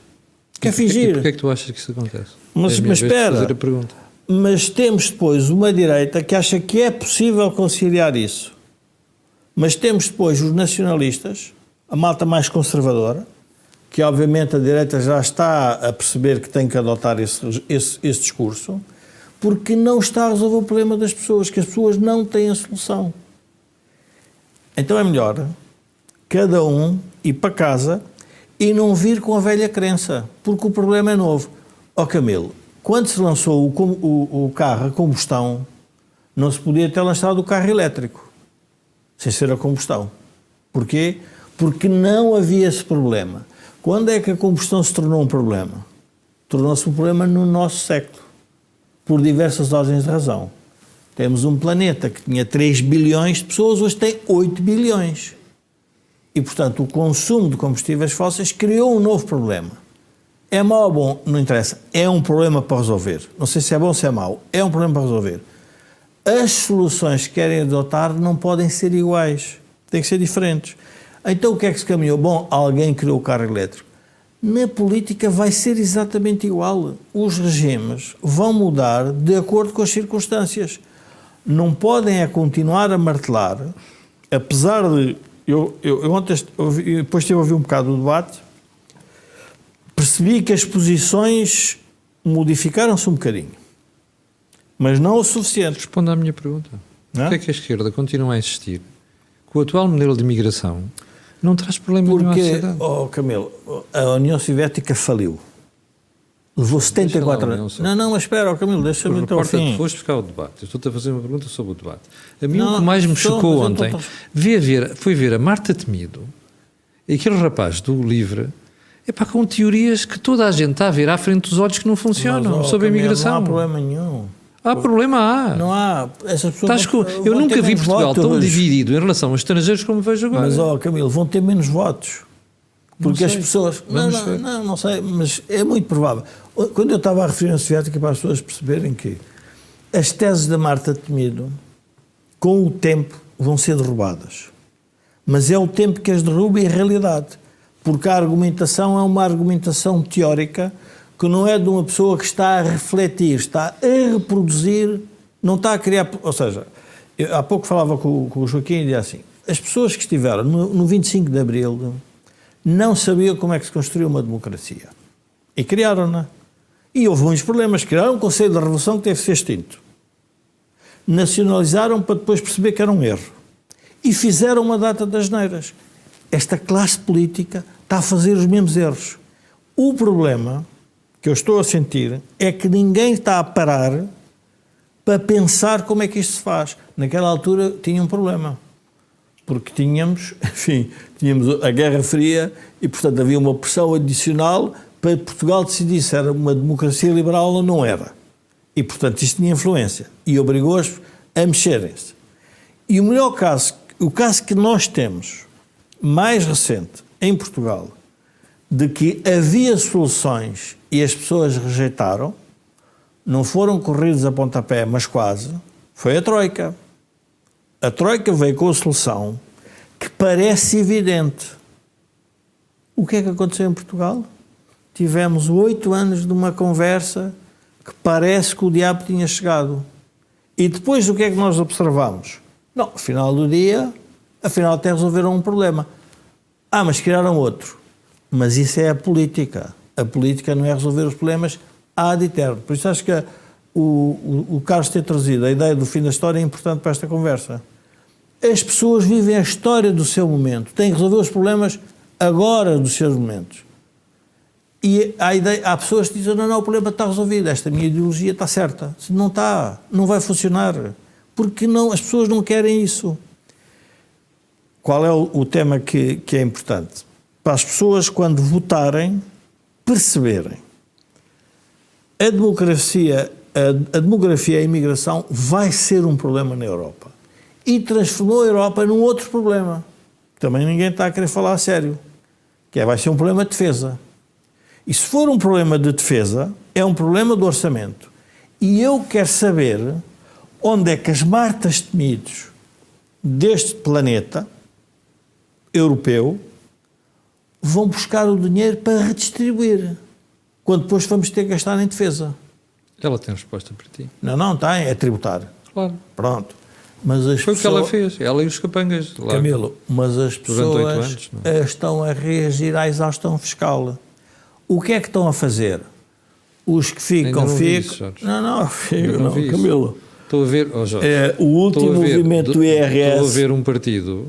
Quer fingir. E porquê é que tu achas que isso acontece? Mas espera. Fazer a pergunta. Mas temos depois uma direita que acha que é possível conciliar isso. Mas temos depois os nacionalistas, a malta mais conservadora, que obviamente a direita já está a perceber que tem que adotar esse discurso, porque não está a resolver o problema das pessoas, que as pessoas não têm a solução. Então é melhor cada um ir para casa e não vir com a velha crença, porque o problema é novo. Camilo, quando se lançou o carro a combustão, não se podia ter lançado o carro elétrico, sem ser a combustão. Porquê? Porque não havia esse problema. Quando é que a combustão se tornou um problema? Tornou-se um problema no nosso século, por diversas ordens de razão. Temos um planeta que tinha 3 bilhões de pessoas, hoje tem 8 bilhões. E, portanto, o consumo de combustíveis fósseis criou um novo problema. É mau ou bom? Não interessa. É um problema para resolver. Não sei se é bom ou se é mau. É um problema para resolver. As soluções que querem adotar não podem ser iguais. Têm que ser diferentes. Então, o que é que se caminhou? Bom, alguém criou o carro elétrico. Na política vai ser exatamente igual. Os regimes vão mudar de acordo com as circunstâncias. Não podem continuar a martelar, apesar de... Eu ontem, depois estive a ouvir um bocado o debate, percebi que as posições modificaram-se um bocadinho, mas não o suficiente. Responda à minha pergunta. Porquê é que a esquerda continua a insistir que o atual modelo de imigração não traz problema nenhum à sociedade? Porque, Camilo, a União Soviética faliu. Levou 74 anos. Não, mas espera, Camilo, deixa-me então ao fim. Foste buscar o debate. Eu estou-te a fazer uma pergunta sobre o debate. A mim o que mais me chocou ontem foi ver a Marta Temido e aquele rapaz do Livre com teorias que toda a gente está a ver à frente dos olhos que não funcionam sobre a imigração. Não há problema nenhum. Há problema, há. Não há. Essas pessoas eu nunca vi Portugal tão dividido em relação aos estrangeiros como vejo agora. Mas, Camilo, vão ter menos votos. Porque as pessoas... Não sei, mas é muito provável. Quando eu estava a referir a soviética, para as pessoas perceberem que as teses da Marta Temido, com o tempo, vão ser derrubadas. Mas é o tempo que as derruba em realidade. Porque a argumentação é uma argumentação teórica que não é de uma pessoa que está a refletir, está a reproduzir, não está a criar... Ou seja, eu há pouco falava com o Joaquim e dizia assim, as pessoas que estiveram no 25 de Abril não sabiam como é que se construiu uma democracia. E criaram-na. E houve muitos problemas. Criaram um Conselho da Revolução que teve que ser extinto. Nacionalizaram para depois perceber que era um erro. E fizeram uma data das asneiras. Esta classe política está a fazer os mesmos erros. O problema que eu estou a sentir é que ninguém está a parar para pensar como é que isto se faz. Naquela altura tinha um problema, porque tínhamos a Guerra Fria e, portanto, havia uma pressão adicional para Portugal decidir se era uma democracia liberal ou não era. E, portanto, isto tinha influência e obrigou-os a mexerem-se. E o caso que nós temos, mais recente, em Portugal, de que havia soluções e as pessoas rejeitaram, não foram corridos a pontapé, mas quase, foi a Troika. A Troika veio com a solução que parece evidente. O que é que aconteceu em Portugal? Tivemos 8 anos de uma conversa que parece que o diabo tinha chegado. E depois o que é que nós observamos? Não, ao final do dia, afinal até resolveram um problema. Mas criaram outro. Mas isso é a política. A política não é resolver os problemas ad eterno. Por isso acho que o Carlos ter trazido a ideia do fim da história é importante para esta conversa. As pessoas vivem a história do seu momento. Têm que resolver os problemas agora dos seus momentos. E há pessoas que dizem, não, o problema está resolvido, esta minha ideologia está certa. Não está, não vai funcionar. Porque não, as pessoas não querem isso. Qual é o tema que é importante? Para as pessoas, quando votarem, perceberem. A demografia e a imigração vai ser um problema na Europa. E transformou a Europa num outro problema. Também ninguém está a querer falar a sério. Que vai ser um problema de defesa. E se for um problema de defesa, é um problema do orçamento. E eu quero saber onde é que as Martas Temidos deste planeta europeu vão buscar o dinheiro para redistribuir, quando depois vamos ter que gastar em defesa. Ela tem resposta para ti. Não tem, é tributar. Claro. Pronto. Mas as Foi o que ela fez, ela e os capangas. Lá. Camilo, mas as pessoas anos, estão a reagir à exaustão fiscal. O que é que estão a fazer? Os que ficam, ficam... Não, Camilo. Estou a ver, Jorge, o último movimento do IRS... Estou a ver um partido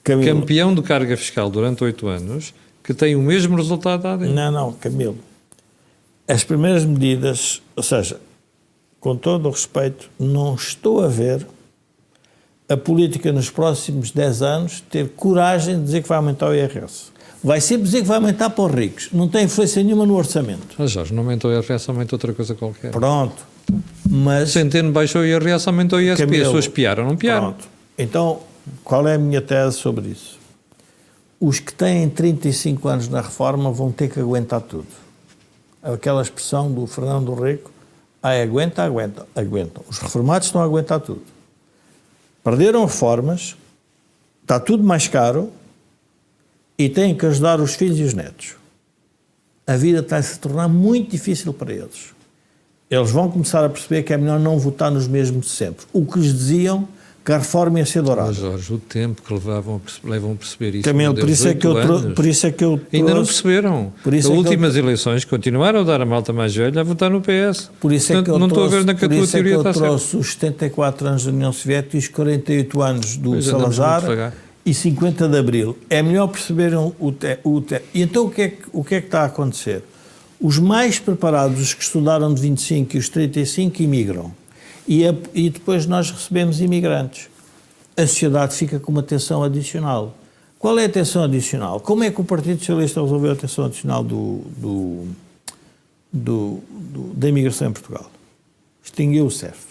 campeão de carga fiscal durante 8 anos que tem o mesmo resultado há dentro. Não, Camilo. As primeiras medidas, ou seja, com todo o respeito, não estou a ver a política nos próximos 10 anos ter coragem de dizer que vai aumentar o IRS. Vai sempre dizer que vai aumentar para os ricos. Não tem influência nenhuma no orçamento. Mas Jorge, não aumentou o IRS, aumentou outra coisa qualquer. Pronto. Mas... Centeno baixou o IRS, aumentou o ISP. Camilo, as pessoas piaram, não piaram. Pronto. Então, qual é a minha tese sobre isso? Os que têm 35 anos na reforma vão ter que aguentar tudo. Aquela expressão do Fernando Rico, aguentam. Os reformados estão a aguentar tudo. Perderam reformas, está tudo mais caro e têm que ajudar os filhos e os netos. A vida está a se tornar muito difícil para eles. Eles vão começar a perceber que é melhor não votar nos mesmos de sempre. O que lhes diziam que a reforma ia ser dourada. Mas, Jorge, o tempo que levam a perceber isso... Camilo, por isso é que eu trouxe... Ainda não perceberam. As últimas eleições continuaram a dar a malta mais velha a votar no PS. Por isso é que eu não estou a ver na que a tua teoria está certa. Por isso é que eu trouxe os 74 anos da União Soviética e os 48 anos do Salazar e 50 de Abril. É melhor perceberem E então o que é que está a acontecer? Os mais preparados, os que estudaram de 25 e os 35, imigram. E depois nós recebemos imigrantes. A sociedade fica com uma tensão adicional. Qual é a tensão adicional? Como é que o Partido Socialista resolveu a tensão adicional da imigração em Portugal? Extinguiu o CEF.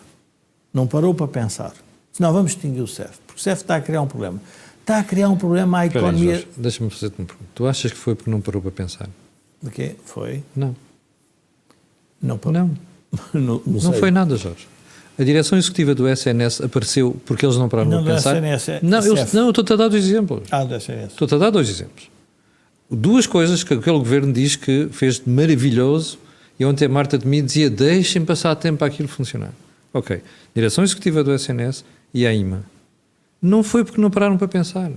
Não parou para pensar. Não, vamos extinguir o CEF, porque o CEF está a criar um problema. Está a criar um problema à Espera aí, economia. Jorge, deixa-me fazer-te uma pergunta. Tu achas que foi porque não parou para pensar? De quê? Foi? Não. Não, Não sei. foi nada, Jorge. A direção executiva do SNS apareceu porque eles não pararam Não, para do pensar. SNS, Não, eu SF. estou-te a dar 2 exemplos. Do SNS. Estou-te a dar 2 exemplos. 2 coisas que aquele governo diz que fez de maravilhoso e ontem a Marta de Mim dizia deixem passar tempo para aquilo funcionar. Ok. Direção executiva do SNS e a IMA. Não foi porque não pararam para pensar.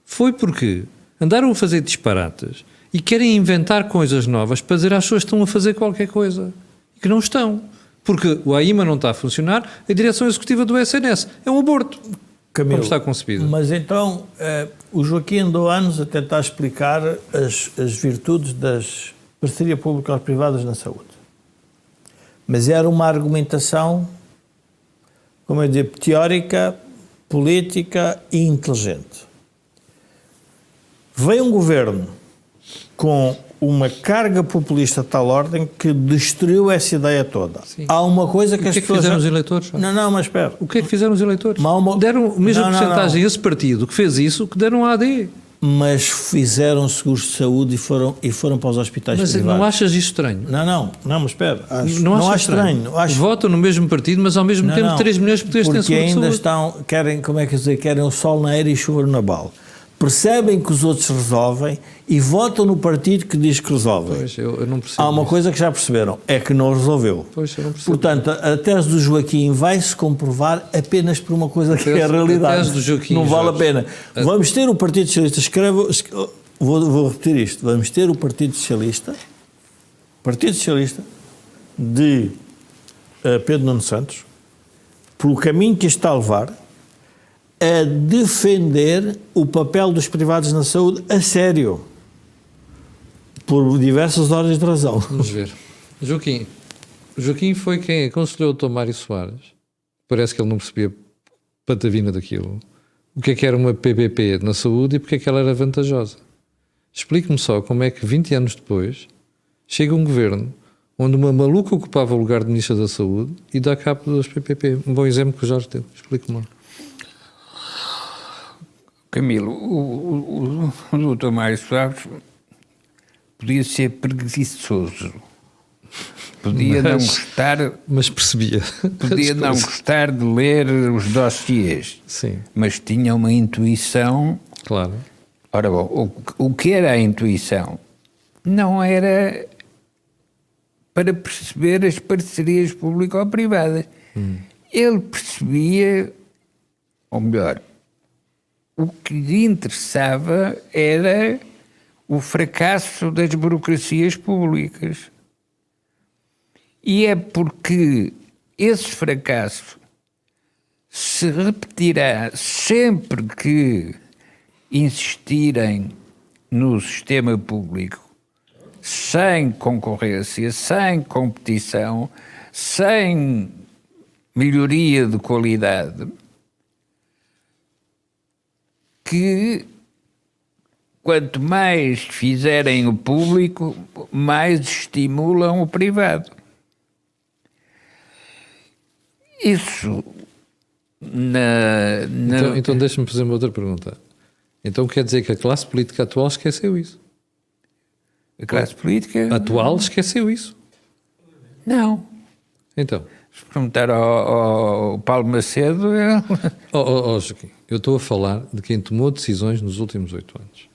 Foi porque andaram a fazer disparates e querem inventar coisas novas para dizer às pessoas que estão a fazer qualquer coisa e que não estão. Porque o AIMA não está a funcionar, a direção executiva do SNS é um aborto. Camilo, Como está concebido. Mas então, o Joaquim andou anos a tentar explicar as virtudes das parcerias públicas-privadas na saúde. Mas era uma argumentação, como eu digo, teórica, política e inteligente. Veio um governo com uma carga populista de tal ordem que destruiu essa ideia toda. Sim. Há uma coisa que O as que é que pessoas... fizeram os eleitores? Não, mas espera. O que é que fizeram os eleitores? Mal- Deram a mesma Não, porcentagem a esse partido que fez isso que deram à AD. Mas fizeram seguros de saúde e foram para os hospitais Mas privados. não achas isso estranho? Não, mas espera. Não acho achas estranho. Acho... Votam no mesmo partido, mas ao mesmo tempo 3 milhões de portugueses têm porque seguro de ainda saúde. querem, como é que dizer, querem o sol na era e chuva na bala. Percebem que os outros resolvem e votam no partido que diz que resolvem. Pois, eu não percebo. Há uma isso. coisa que já perceberam, é que não resolveu. Pois, eu não percebo. Portanto, a tese do Joaquim vai-se comprovar apenas por uma coisa que é a A realidade. tese do Joaquim, não vale Jorge. a pena. Vamos ter o Partido Socialista, vou repetir isto, vamos ter o Partido Socialista de Pedro Nuno Santos, pelo caminho que está a levar, a defender o papel dos privados na saúde a sério, por diversas ordens de razão. Vamos ver. Joaquim foi quem aconselhou o Dr. Mário Soares. Parece que ele não percebia patavina daquilo. O que era uma PPP na saúde e porque é que ela era vantajosa. Explique-me só como é que 20 anos depois chega um governo onde uma maluca ocupava o lugar de Ministra da Saúde e dá cabo das PPP. Um bom exemplo que o Jorge deu. Explique-me lá. Camilo, o Dr. Mário Soares podia ser preguiçoso, podia não gostar, Mas percebia. podia não gostar de ler os dossiês, Sim, mas tinha uma intuição. claro. Ora bom, o que era a intuição? Não era para perceber as parcerias público-privadas. Ele percebia, ou melhor, o que lhe interessava era o fracasso das burocracias públicas. E é porque esse fracasso se repetirá sempre que insistirem no sistema público sem concorrência, sem competição, sem melhoria de qualidade, que quanto mais fizerem o público, mais estimulam o privado. Isso Então deixa-me fazer uma outra pergunta. Então quer dizer que a classe política atual esqueceu isso? a classe política... Atual esqueceu isso? Não. Então, Se perguntar ao Paulo Macedo... Joaquim, eu estou a falar de quem tomou decisões nos últimos 8 anos.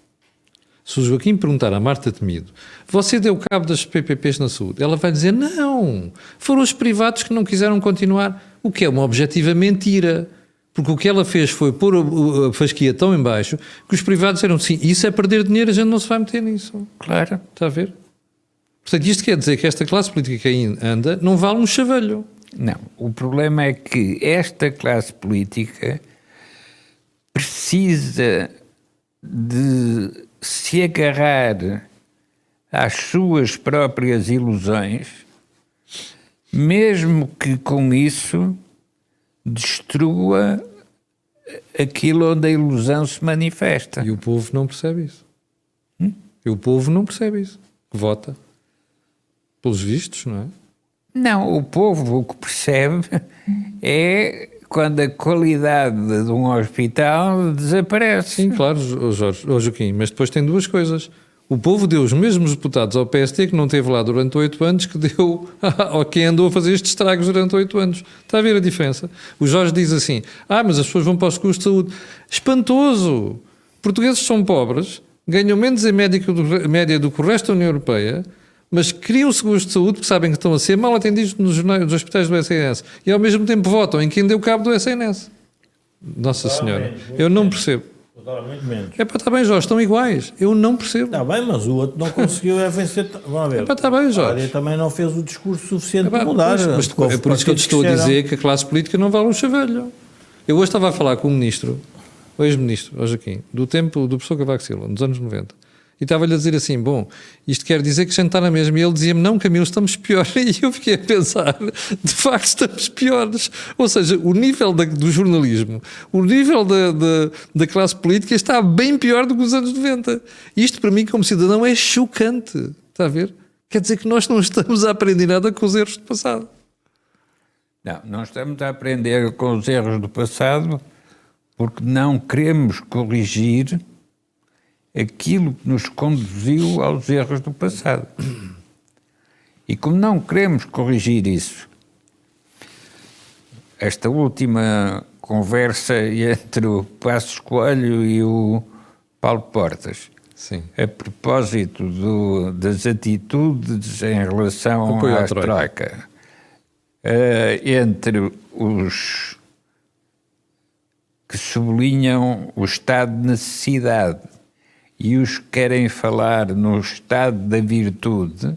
Se o Joaquim perguntar à Marta Temido, você deu cabo das PPPs na saúde? Ela vai dizer, não, foram os privados que não quiseram continuar, o que é uma objetiva mentira. Porque o que ela fez foi pôr a fasquia tão em baixo que os privados disseram, sim, isso é perder dinheiro, a gente não se vai meter nisso. Claro. Está a ver? Portanto, isto quer dizer que esta classe política que aí anda não vale um chavalho. Não, o problema é que esta classe política precisa de se agarrar às suas próprias ilusões, mesmo que com isso destrua aquilo onde a ilusão se manifesta. E o povo não percebe isso. E o povo não percebe isso. Vota. Pelos vistos, não é? Não, o povo o que percebe é quando a qualidade de um hospital desaparece. Sim, claro, Jorge, Joaquim, mas depois tem duas coisas. O povo deu os mesmos deputados ao PST que não teve lá durante 8 anos que deu a quem andou a fazer estes estragos durante 8 anos. Está a ver a diferença? O Jorge diz assim, mas as pessoas vão para os seguros de saúde. Espantoso! Portugueses são pobres, ganham menos em média do que o resto da União Europeia, mas criam seguros de saúde porque sabem que estão a ser mal atendidos nos hospitais do SNS e ao mesmo tempo votam em quem deu cabo do SNS. Nossa Senhora, eu não percebo. Muito menos. Está bem, Jorge, estão iguais. Eu não percebo. Está bem, mas o outro não conseguiu vencer. Vamos ver. Está bem, Jorge. A área também não fez o discurso suficiente para mudar. Mas é por isso que eu te estou a dizer que a classe política não vale um chavelho. Eu hoje estava a falar com o ministro, o ex-ministro, Joaquim, do tempo do professor Cavaco Silva, nos anos 90. E estava-lhe a dizer assim, isto quer dizer que a gente está na mesma. E ele dizia-me, não, Camilo, estamos piores. E eu fiquei a pensar, de facto estamos piores. Ou seja, o nível do jornalismo, o nível da classe política está bem pior do que os anos 90. Isto para mim, como cidadão, é chocante. Está a ver? Quer dizer que nós não estamos a aprender nada com os erros do passado. Não estamos a aprender com os erros do passado porque não queremos corrigir aquilo que nos conduziu aos erros do passado. E como não queremos corrigir isso, esta última conversa entre o Passos Coelho e o Paulo Portas, sim, a propósito das atitudes em relação à Troika, entre os que sublinham o estado de necessidade e os que querem falar no estado da virtude,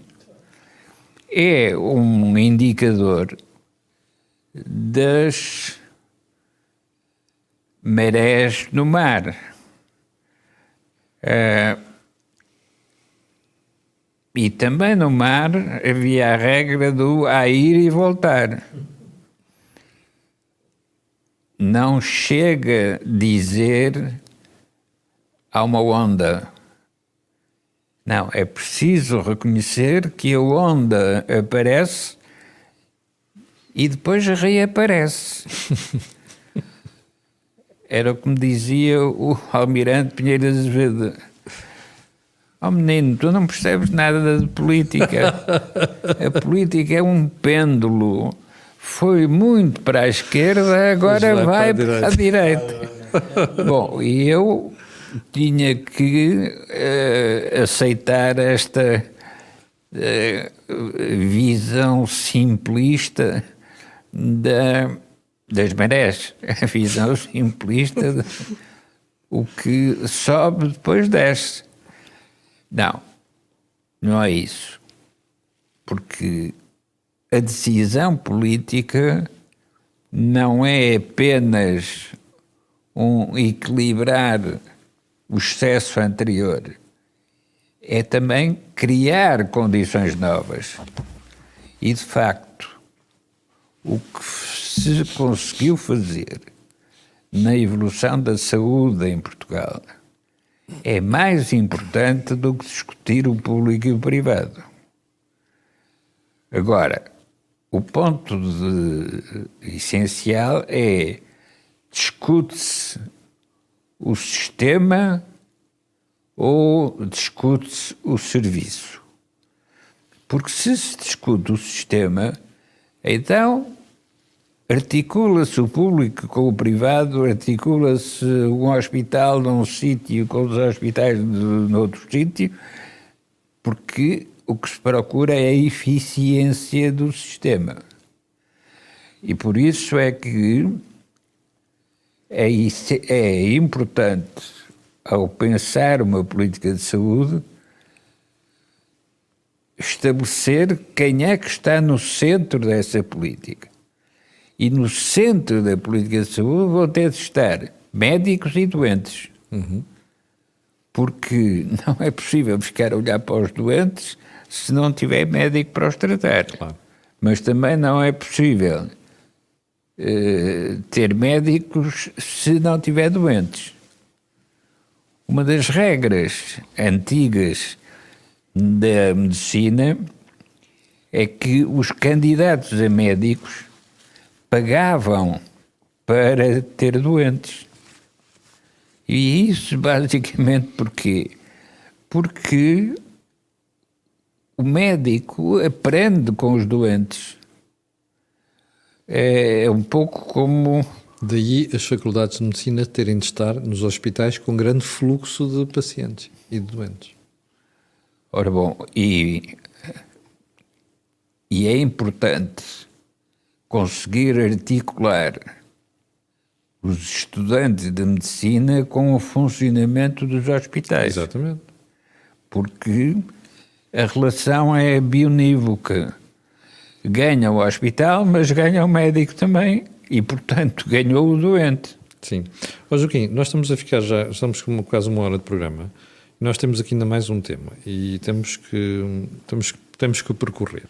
é um indicador das marés no mar. E também no mar havia a regra do a ir e voltar. Não chega a dizer há uma onda. Não, é preciso reconhecer que a onda aparece e depois reaparece. Era como dizia o Almirante Pinheiro de Azevedo. Menino, tu não percebes nada de política. A política é um pêndulo. Foi muito para a esquerda, agora vai para a direita. Bom, e eu tinha que aceitar esta visão simplista das marés. A visão simplista de o que sobe depois desce. Não é isso. Porque a decisão política não é apenas equilibrar o excesso anterior, é também criar condições novas. E, de facto, o que se conseguiu fazer na evolução da saúde em Portugal é mais importante do que discutir o público e o privado. Agora, o ponto essencial é discute-se o sistema ou discute-se o serviço? Porque se discute o sistema, então articula-se o público com o privado, articula-se um hospital num sítio com os hospitais noutro sítio, porque o que se procura é a eficiência do sistema. E por isso é que é importante, ao pensar uma política de saúde, estabelecer quem é que está no centro dessa política. E no centro da política de saúde vão ter de estar médicos e doentes. Uhum. Porque não é possível ficar a olhar para os doentes se não tiver médico para os tratar. Claro. Mas também não é possível ter médicos se não tiver doentes. Uma das regras antigas da medicina é que os candidatos a médicos pagavam para ter doentes. E isso basicamente porquê? Porque o médico aprende com os doentes. É um pouco como... Daí as faculdades de medicina terem de estar nos hospitais com grande fluxo de pacientes e de doentes. Ora bom, e é importante conseguir articular os estudantes de medicina com o funcionamento dos hospitais. Exatamente. Porque a relação é bionívoca. Ganha o hospital, mas ganha o médico também e, portanto, ganhou o doente. Sim. Ó Joaquim, nós estamos a ficar já, estamos com quase 1 hora de programa. Nós temos aqui ainda mais um tema e temos que o percorrer.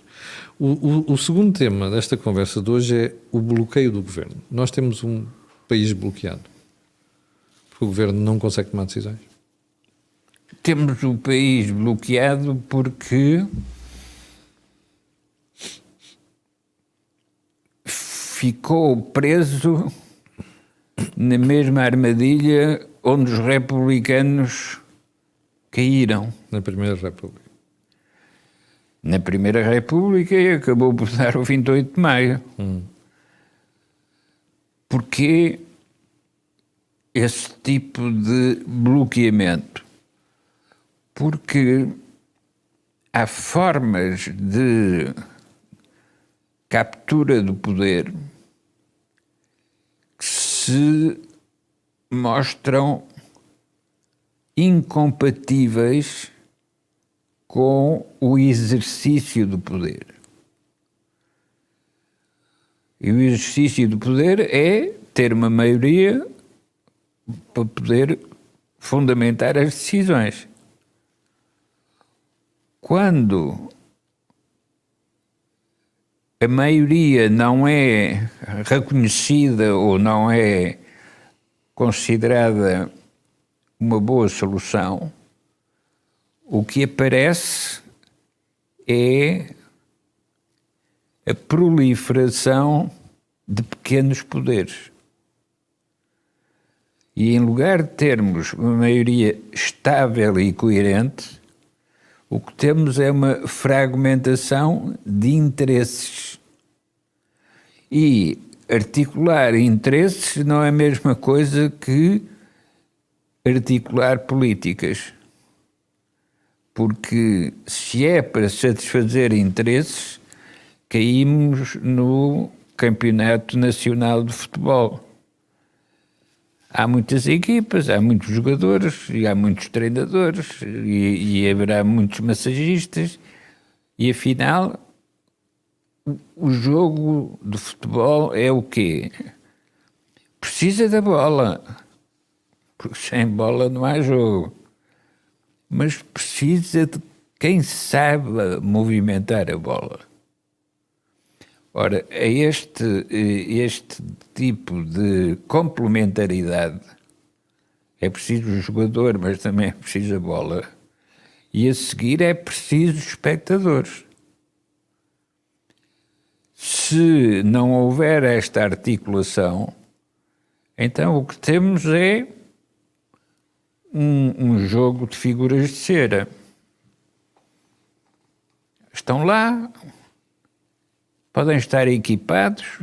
O segundo tema desta conversa de hoje é o bloqueio do governo. Nós temos um país bloqueado porque o governo não consegue tomar decisões. Temos o país bloqueado porque ficou preso na mesma armadilha onde os republicanos caíram. Na Primeira República. Na Primeira República e acabou por dar o 28 de maio. Porque esse tipo de bloqueamento? Porque há formas de captura do poder que se mostram incompatíveis com o exercício do poder. E o exercício do poder é ter uma maioria para poder fundamentar as decisões. Quando a maioria não é reconhecida ou não é considerada uma boa solução, o que aparece é a proliferação de pequenos poderes. E em lugar de termos uma maioria estável e coerente, o que temos é uma fragmentação de interesses. E articular interesses não é a mesma coisa que articular políticas. Porque se é para satisfazer interesses, caímos no Campeonato Nacional de Futebol. Há muitas equipas, há muitos jogadores, e há muitos treinadores, e haverá muitos massagistas, e afinal, o jogo de futebol é o quê? Precisa da bola, porque sem bola não há jogo, mas precisa de quem saiba movimentar a bola. Ora, a este tipo de complementaridade é preciso o jogador, mas também é preciso a bola. E a seguir é preciso os espectadores. Se não houver esta articulação, então o que temos é um jogo de figuras de cera. Estão lá, podem estar equipados,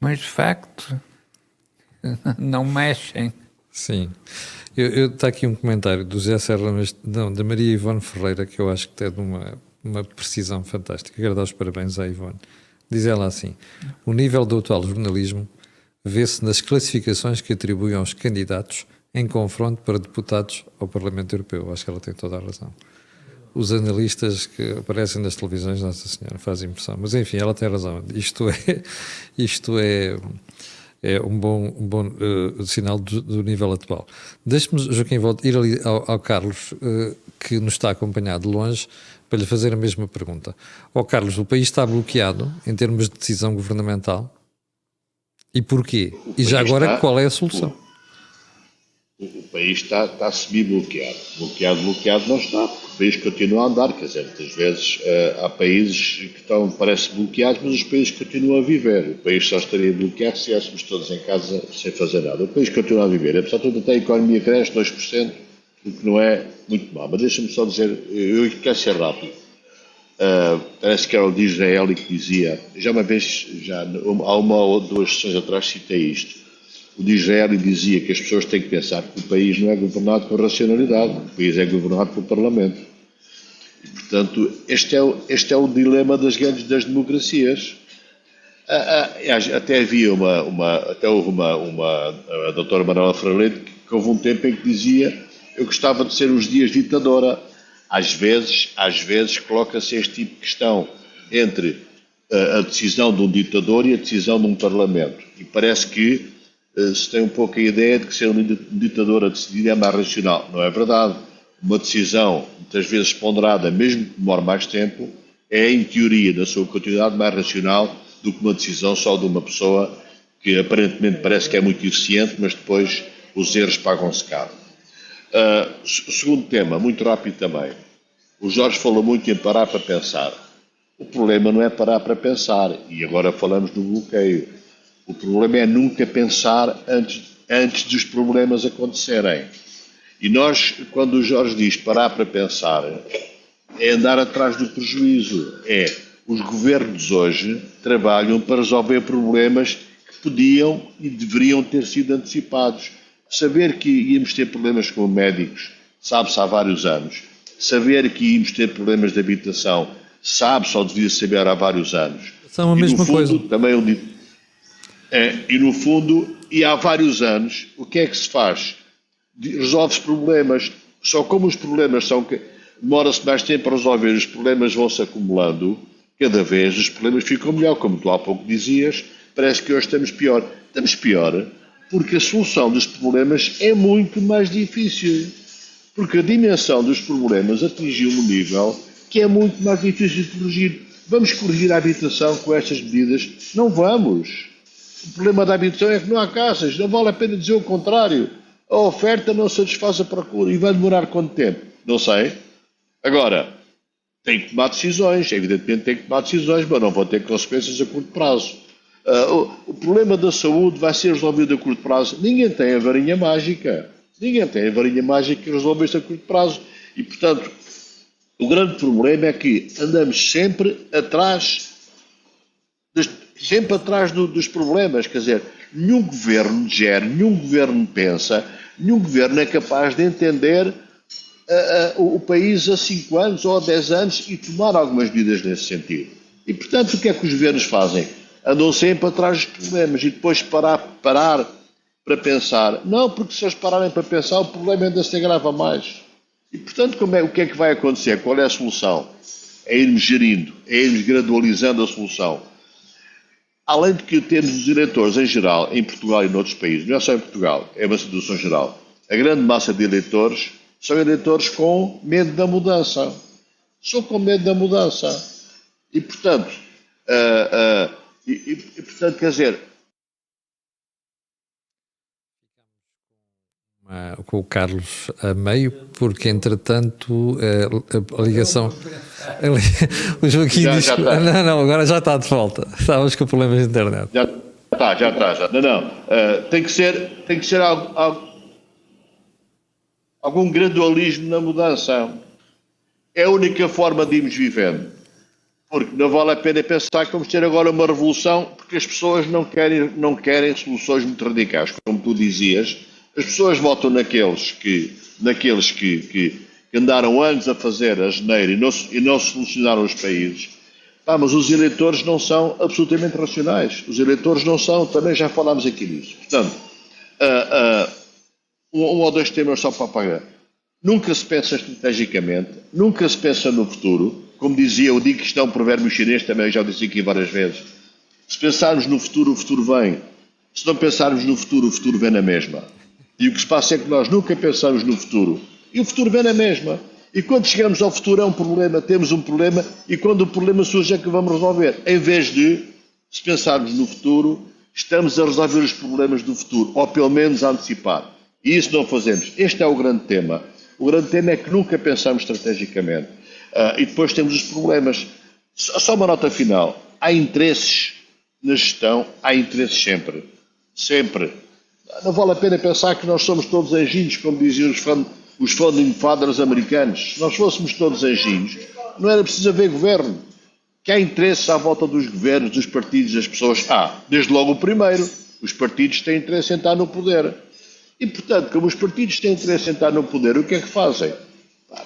mas de facto não mexem. Sim. Está aqui um comentário do José Serra, da Maria Ivone Ferreira, que eu acho que é de uma precisão fantástica. Quero dar os parabéns à Ivone. Diz ela assim: o nível do atual jornalismo vê-se nas classificações que atribuem aos candidatos em confronto para deputados ao Parlamento Europeu. Acho que ela tem toda a razão. Os analistas que aparecem nas televisões, Nossa Senhora, faz impressão. Mas enfim, ela tem razão. Isto é um bom sinal do nível atual. Deixe-me, Joaquim, ir ali ao Carlos, que nos está a acompanhar de longe, para lhe fazer a mesma pergunta. Carlos, o país está bloqueado em termos de decisão governamental? E porquê? E já agora, qual é a solução? O país está semi-bloqueado. Bloqueado não está, porque o país continua a andar. Quer dizer, muitas vezes há países que estão, parece bloqueados, mas os países continuam a viver. O país só estaria bloqueado se estivéssemos todos em casa sem fazer nada. O país continua a viver. Apesar de tudo, até a economia cresce 2%, o que não é muito mal. Mas deixa-me só dizer, eu quero ser rápido. Parece que era o Disraeli que dizia, já uma vez, há uma ou duas sessões atrás citei isto. O Disraeli dizia que as pessoas têm que pensar que o país não é governado por racionalidade, o país é governado pelo Parlamento. E, portanto, este é o dilema das democracias. Até havia houve a doutora Manuela Freire que houve um tempo em que dizia eu gostava de ser uns dias ditadora. Às vezes coloca-se este tipo de questão entre a decisão de um ditador e a decisão de um Parlamento. E parece que se tem um pouco a ideia de que ser um ditador a decidir é mais racional. Não é verdade. Uma decisão, muitas vezes ponderada, mesmo que demore mais tempo, é, em teoria, na sua continuidade, mais racional do que uma decisão só de uma pessoa que aparentemente parece que é muito eficiente, mas depois os erros pagam-se caro. Segundo tema, muito rápido também. O Jorge falou muito em parar para pensar. O problema não é parar para pensar, e agora falamos do bloqueio. O problema é nunca pensar antes dos problemas acontecerem. E nós, quando o Jorge diz parar para pensar, é andar atrás do prejuízo. Os governos hoje trabalham para resolver problemas que podiam e deveriam ter sido antecipados. Saber que íamos ter problemas com médicos, sabe-se há vários anos. Saber que íamos ter problemas de habitação, sabe-se ou devia saber há vários anos. São a mesma coisa. Também e no fundo, e há vários anos, o que é que se faz? Resolve-se problemas. Só como os problemas são que demora-se mais tempo a resolver, os problemas vão-se acumulando, cada vez os problemas ficam melhor. Como tu há pouco dizias, parece que hoje estamos pior. Estamos pior porque a solução dos problemas é muito mais difícil. Porque a dimensão dos problemas atingiu um nível que é muito mais difícil de corrigir. Vamos corrigir a habitação com estas medidas? Não vamos. O problema da habitação é que não há casas. Não vale a pena dizer o contrário. A oferta não satisfaz a procura. E vai demorar quanto tempo? Não sei. Agora, tem que tomar decisões. Evidentemente tem que tomar decisões, mas não vão ter consequências a curto prazo. O problema da saúde vai ser resolvido a curto prazo. Ninguém tem a varinha mágica. Ninguém tem a varinha mágica que resolve isto a curto prazo. E, portanto, o grande problema é que andamos sempre atrás dos problemas. Quer dizer, nenhum governo gera, nenhum governo pensa, nenhum governo é capaz de entender o país a 5 anos ou a 10 anos e tomar algumas medidas nesse sentido. E, portanto, o que é que os governos fazem? Andam sempre atrás dos problemas e depois parar para pensar. Não, porque se eles pararem para pensar, o problema ainda se agrava mais. E, portanto, o que é que vai acontecer? Qual é a solução? É irmos gerindo, é irmos gradualizando a solução. Além de que temos os eleitores em geral, em Portugal e noutros países, não é só em Portugal, é uma situação geral. A grande massa de eleitores são eleitores com medo da mudança. São com medo da mudança. E, portanto, quer dizer... Com o Carlos a meio, porque entretanto a ligação. O Joaquim diz que. Não, agora já está de volta. Estavas com problemas de internet. Já está. Não. Tem que ser algum gradualismo na mudança. É a única forma de irmos vivendo. Porque não vale a pena pensar que vamos ter agora uma revolução, porque as pessoas não querem soluções muito radicais, como tu dizias. As pessoas votam naqueles que andaram anos a fazer a geneira e não solucionaram os países. Mas os eleitores não são absolutamente racionais. Os eleitores não são, também já falámos aqui nisso. Portanto, um ou dois temas só para apagar. Nunca se pensa estrategicamente, nunca se pensa no futuro. Como dizia, eu digo que isto é um provérbio chinês, também já disse aqui várias vezes. Se pensarmos no futuro, o futuro vem. Se não pensarmos no futuro, o futuro vem na mesma. E o que se passa é que nós nunca pensamos no futuro. E o futuro vem na mesma. E quando chegamos ao futuro é um problema, temos um problema, e quando o problema surge é que vamos resolver. Em vez de, se pensarmos no futuro, estamos a resolver os problemas do futuro, ou pelo menos a antecipar. E isso não fazemos. Este é o grande tema. O grande tema é que nunca pensamos estrategicamente. E depois temos os problemas. Só uma nota final. Há interesses na gestão, há interesses sempre. Sempre. Não vale a pena pensar que nós somos todos anjinhos, como diziam os founding fathers americanos. Se nós fôssemos todos anjinhos, não era preciso haver governo. Que há interesses à volta dos governos, dos partidos, das pessoas. Desde logo o primeiro. Os partidos têm interesse em estar no poder. E, portanto, como os partidos têm interesse em estar no poder, o que é que fazem?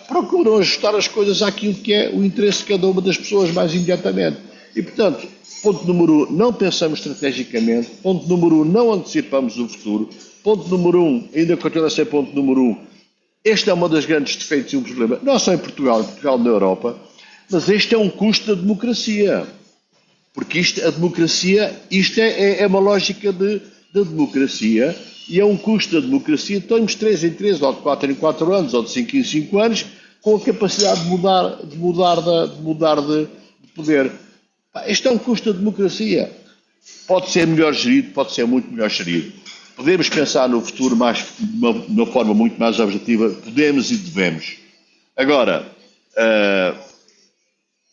Procuram ajustar as coisas àquilo que é o interesse de cada uma das pessoas mais imediatamente. E, portanto, ponto número 1, não pensamos estrategicamente. Ponto número 1, não antecipamos o futuro. Ponto número 1, ainda continua a ser ponto número 1, este é um dos grandes defeitos e um problema, não só em Portugal na Europa, mas este é um custo da democracia. Porque a democracia, isto é uma lógica da democracia, e é um custo da democracia. Estamos 3 em 3, ou de 4 em 4 anos, ou de 5 em 5 anos, com a capacidade de mudar de poder. Este é um custo da democracia. Pode ser melhor gerido, pode ser muito melhor gerido. Podemos pensar no futuro de uma forma muito mais objetiva, podemos e devemos. Agora,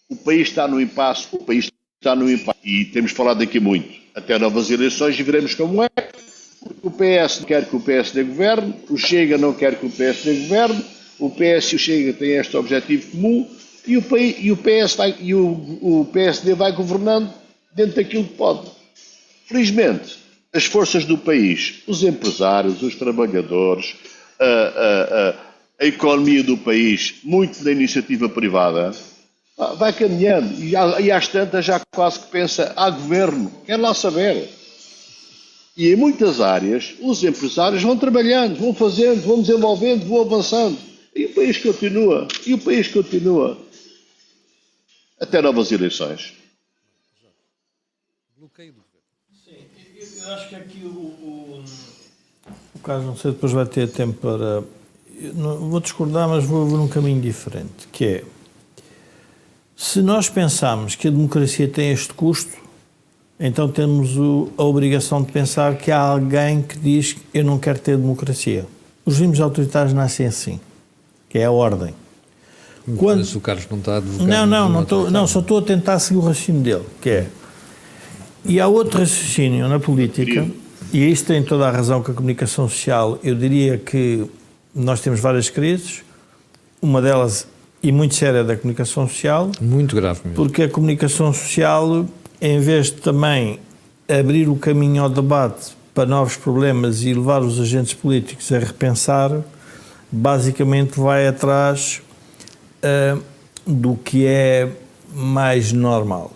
o país está no impasse, e temos falado aqui muito, até novas eleições, e veremos como é. O PS não quer que o PSD governe, o Chega não quer que o PSD governe, o PS e o Chega têm este objetivo comum, e o PSD vai governando dentro daquilo que pode. Felizmente, as forças do país, os empresários, os trabalhadores, a economia do país, muito da iniciativa privada, vai caminhando. E às tantas já quase que pensa, governo, quer lá saber. E em muitas áreas, os empresários vão trabalhando, vão fazendo, vão desenvolvendo, vão avançando. E o país continua. Até novas eleições. Bloqueio do governo. Sim, eu acho que aqui o Carlos, não sei, depois vai ter tempo para... vou discordar, mas vou num caminho diferente, que é, se nós pensarmos que a democracia tem este custo, então temos a obrigação de pensar que há alguém que diz que eu não quero ter democracia. Os regimes autoritários nascem assim, que é a ordem. Mas o Carlos não está a advogar... Não, só estou a tentar seguir o raciocínio dele, que é... E há outro raciocínio na política, e isto tem toda a razão com a comunicação social. Eu diria que nós temos várias crises, uma delas, e muito séria, da comunicação social. Muito grave mesmo. Porque a comunicação social, em vez de também abrir o caminho ao debate para novos problemas e levar os agentes políticos a repensar, basicamente vai atrás do que é mais normal.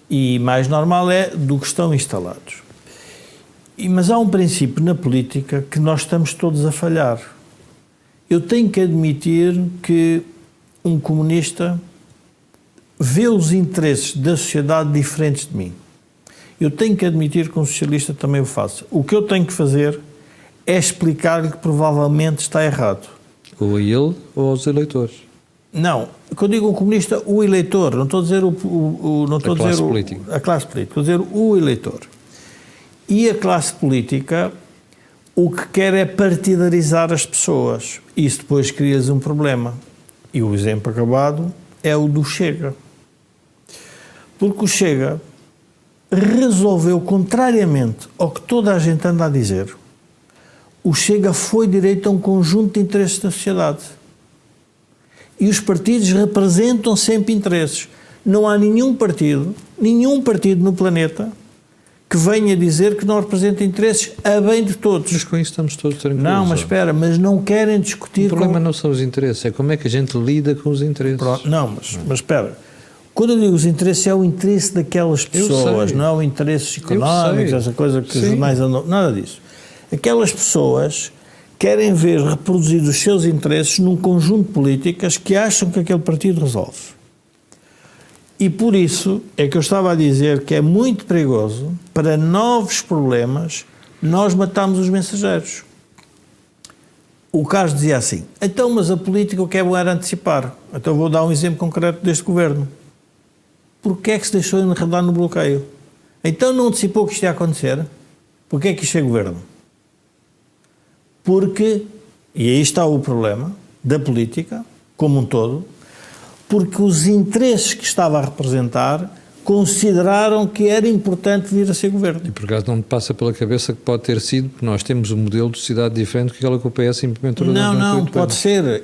E mais normal é do que estão instalados. Mas há um princípio na política que nós estamos todos a falhar. Eu tenho que admitir que um comunista vê os interesses da sociedade diferentes de mim. Eu tenho que admitir que um socialista também o faça. O que eu tenho que fazer é explicar-lhe que provavelmente está errado. Ou a ele ou aos eleitores. Não, quando digo um comunista, o eleitor, não estou a dizer a classe política, estou a dizer o eleitor. E a classe política o que quer é partidarizar as pessoas. Isso depois cria-lhes um problema. E o exemplo acabado é o do Chega. Porque o Chega resolveu, contrariamente ao que toda a gente anda a dizer, o Chega foi direito a um conjunto de interesses da sociedade. E os partidos representam sempre interesses. Não há nenhum partido no planeta que venha dizer que não representa interesses a bem de todos. Mas com isso estamos todos tranquilos. Não, mas espera, mas não querem discutir... O problema não são os interesses, é como é que a gente lida com os interesses. Pronto, não, mas espera. Quando eu digo os interesses, é o interesse daquelas pessoas, não é o interesse económicos, essa coisa que os jornais andam... Nada disso. Aquelas pessoas querem ver reproduzidos os seus interesses num conjunto de políticas que acham que aquele partido resolve. E por isso é que eu estava a dizer que é muito perigoso, para novos problemas, nós matarmos os mensageiros. O Carlos dizia assim, então, mas a política o que é bom era antecipar. Então vou dar um exemplo concreto deste governo. Porquê é que se deixou enredar no bloqueio? Então não antecipou que isto ia acontecer? Porquê é que isto é governo? porque, e aí está o problema da política, como um todo, porque os interesses que estava a representar consideraram que era importante vir a ser governo. E por acaso não me passa pela cabeça que pode ter sido, porque nós temos um modelo de sociedade diferente que aquela que o PS implementou. Não, pode ser.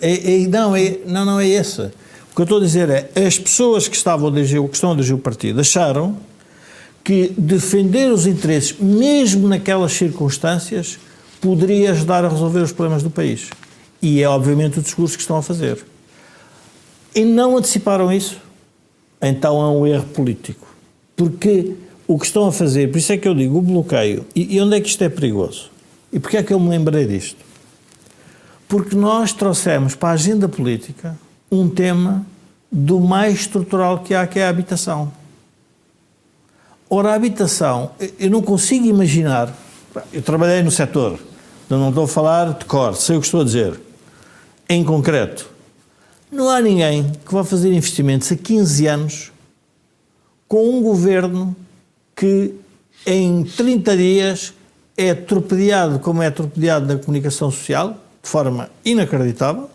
Não é esse. O que eu estou a dizer é, as pessoas que estão a dirigir o partido acharam que defender os interesses, mesmo naquelas circunstâncias, poderia ajudar a resolver os problemas do país. E é obviamente o discurso que estão a fazer. E não anteciparam isso. Então é um erro político. Porque o que estão a fazer, por isso é que eu digo, o bloqueio, e onde é que isto é perigoso? E porquê é que eu me lembrei disto? Porque nós trouxemos para a agenda política um tema do mais estrutural que há, que é a habitação. Ora, a habitação, eu não consigo imaginar, eu trabalhei no setor, não estou a falar de cor, sei o que estou a dizer, em concreto, não há ninguém que vá fazer investimentos a 15 anos com um governo que em 30 dias é torpedeado como é torpedeado na comunicação social, de forma inacreditável,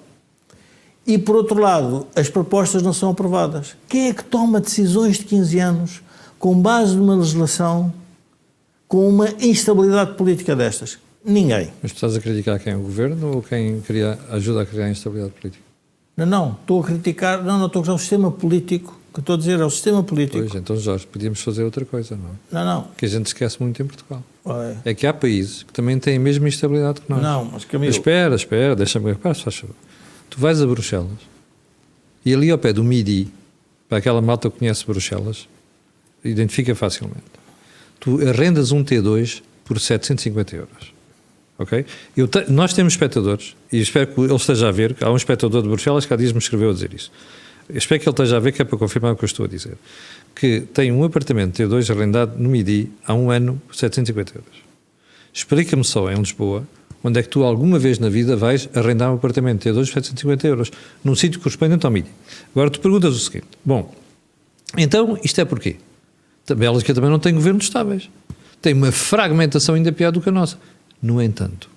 e por outro lado as propostas não são aprovadas. Quem é que toma decisões de 15 anos com base numa legislação com uma instabilidade política destas? Ninguém. Mas tu estás a criticar quem é o governo ou quem ajuda a criar a instabilidade política? Não, estou a criticar, não estou a criticar o sistema político, o que estou a dizer é o sistema político. Pois, então Jorge, podíamos fazer outra coisa, não é? Não. Que a gente esquece muito em Portugal. Ué. É que há países que também têm a mesma instabilidade que nós. Não, mas Camilo... Espera, deixa-me... Faz favor. Tu vais a Bruxelas e ali ao pé do Midi, para aquela malta que conhece Bruxelas, identifica facilmente. Tu arrendas um T2 por 750 euros. Ok? Nós temos espectadores, e espero que ele esteja a ver, há um espectador de Bruxelas que há dias me escreveu a dizer isso. Eu espero que ele esteja a ver, que é para confirmar o que eu estou a dizer. Que tem um apartamento T2 arrendado no Midi há um ano por 750 euros. Explica-me só, em Lisboa, onde é que tu alguma vez na vida vais arrendar um apartamento T2 por 750 euros, num sítio correspondente ao Midi. Agora tu perguntas o seguinte, bom, então isto é porquê? A Bélgica também não tem governos estáveis. Tem uma fragmentação ainda pior do que a nossa. No entanto,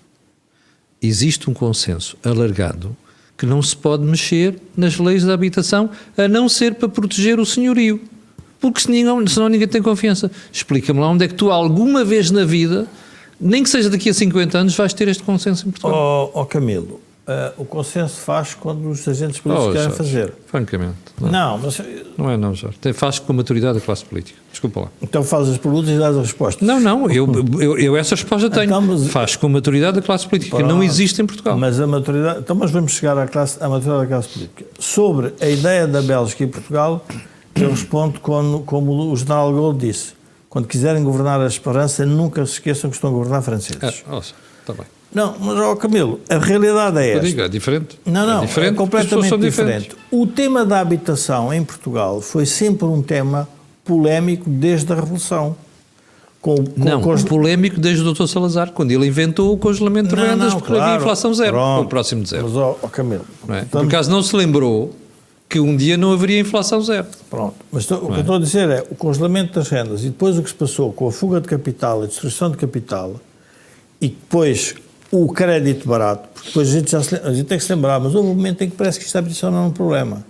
existe um consenso alargado que não se pode mexer nas leis da habitação a não ser para proteger o senhorio. Porque senão ninguém tem confiança. Explica-me lá onde é que tu alguma vez na vida, nem que seja daqui a 50 anos, vais ter este consenso em Portugal. Camilo, o consenso faz quando os agentes políticos querem fazer. Francamente. Não, Jorge. Faz com a maturidade da classe política. Desculpa lá. Então fazes as perguntas e dás as respostas. Não, eu essa resposta tenho. Então, faz com a maturidade da classe política, que não existe em Portugal. Mas a maturidade... Então, mas vamos chegar à maturidade da classe política. Sobre a ideia da Bélgica e Portugal, eu respondo como o general Gaulle disse. Quando quiserem governar a esperança, nunca se esqueçam que estão a governar franceses. Está bem. Não, mas, Camilo, a realidade é esta. Eu digo, é diferente. Não, é completamente diferente. O tema da habitação em Portugal foi sempre um tema polémico desde a Revolução. Polémico desde o Dr. Salazar, quando ele inventou o congelamento de rendas, porque havia inflação zero, ou próximo de zero. Mas, Camilo... Não é? Por acaso não se lembrou que um dia não haveria inflação zero. Pronto, mas o que eu estou a dizer é o congelamento das rendas e depois o que se passou com a fuga de capital, a destruição de capital e depois o crédito barato, porque depois a gente tem que se lembrar, mas houve um momento em que parece que isto da habitação não era um problema.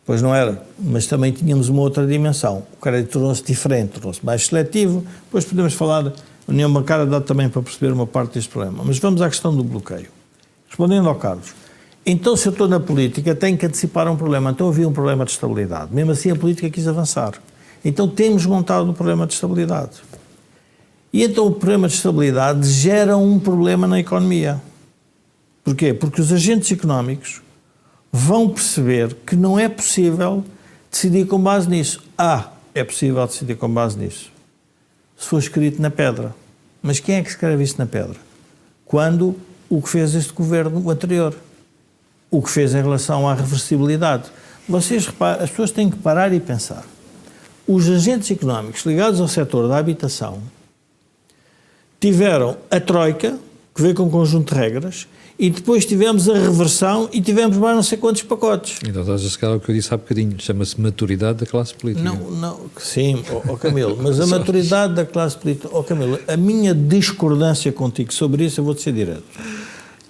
Pois não era, mas também tínhamos uma outra dimensão. O crédito tornou-se diferente, tornou-se mais seletivo, depois podemos falar, a União Bancária dá também para perceber uma parte deste problema. Mas vamos à questão do bloqueio. Respondendo ao Carlos, então se eu estou na política tenho que antecipar um problema, então havia um problema de estabilidade, mesmo assim a política quis avançar. Então temos montado um problema de estabilidade. E então o problema de estabilidade gera um problema na economia. Porquê? Porque os agentes económicos vão perceber que não é possível decidir com base nisso. É possível decidir com base nisso. Se for escrito na pedra. Mas quem é que escreve isso na pedra? Quando o que fez este governo anterior. O que fez em relação à reversibilidade. Vocês reparam, as pessoas têm que parar e pensar. Os agentes económicos ligados ao setor da habitação tiveram a troika, que veio com um conjunto de regras, e depois tivemos a reversão e tivemos mais não sei quantos pacotes. Então estás a chegar ao que eu disse há bocadinho, chama-se maturidade da classe política. Sim, Camilo, mas a maturidade da classe política... Camilo, a minha discordância contigo sobre isso, eu vou-te ser direto.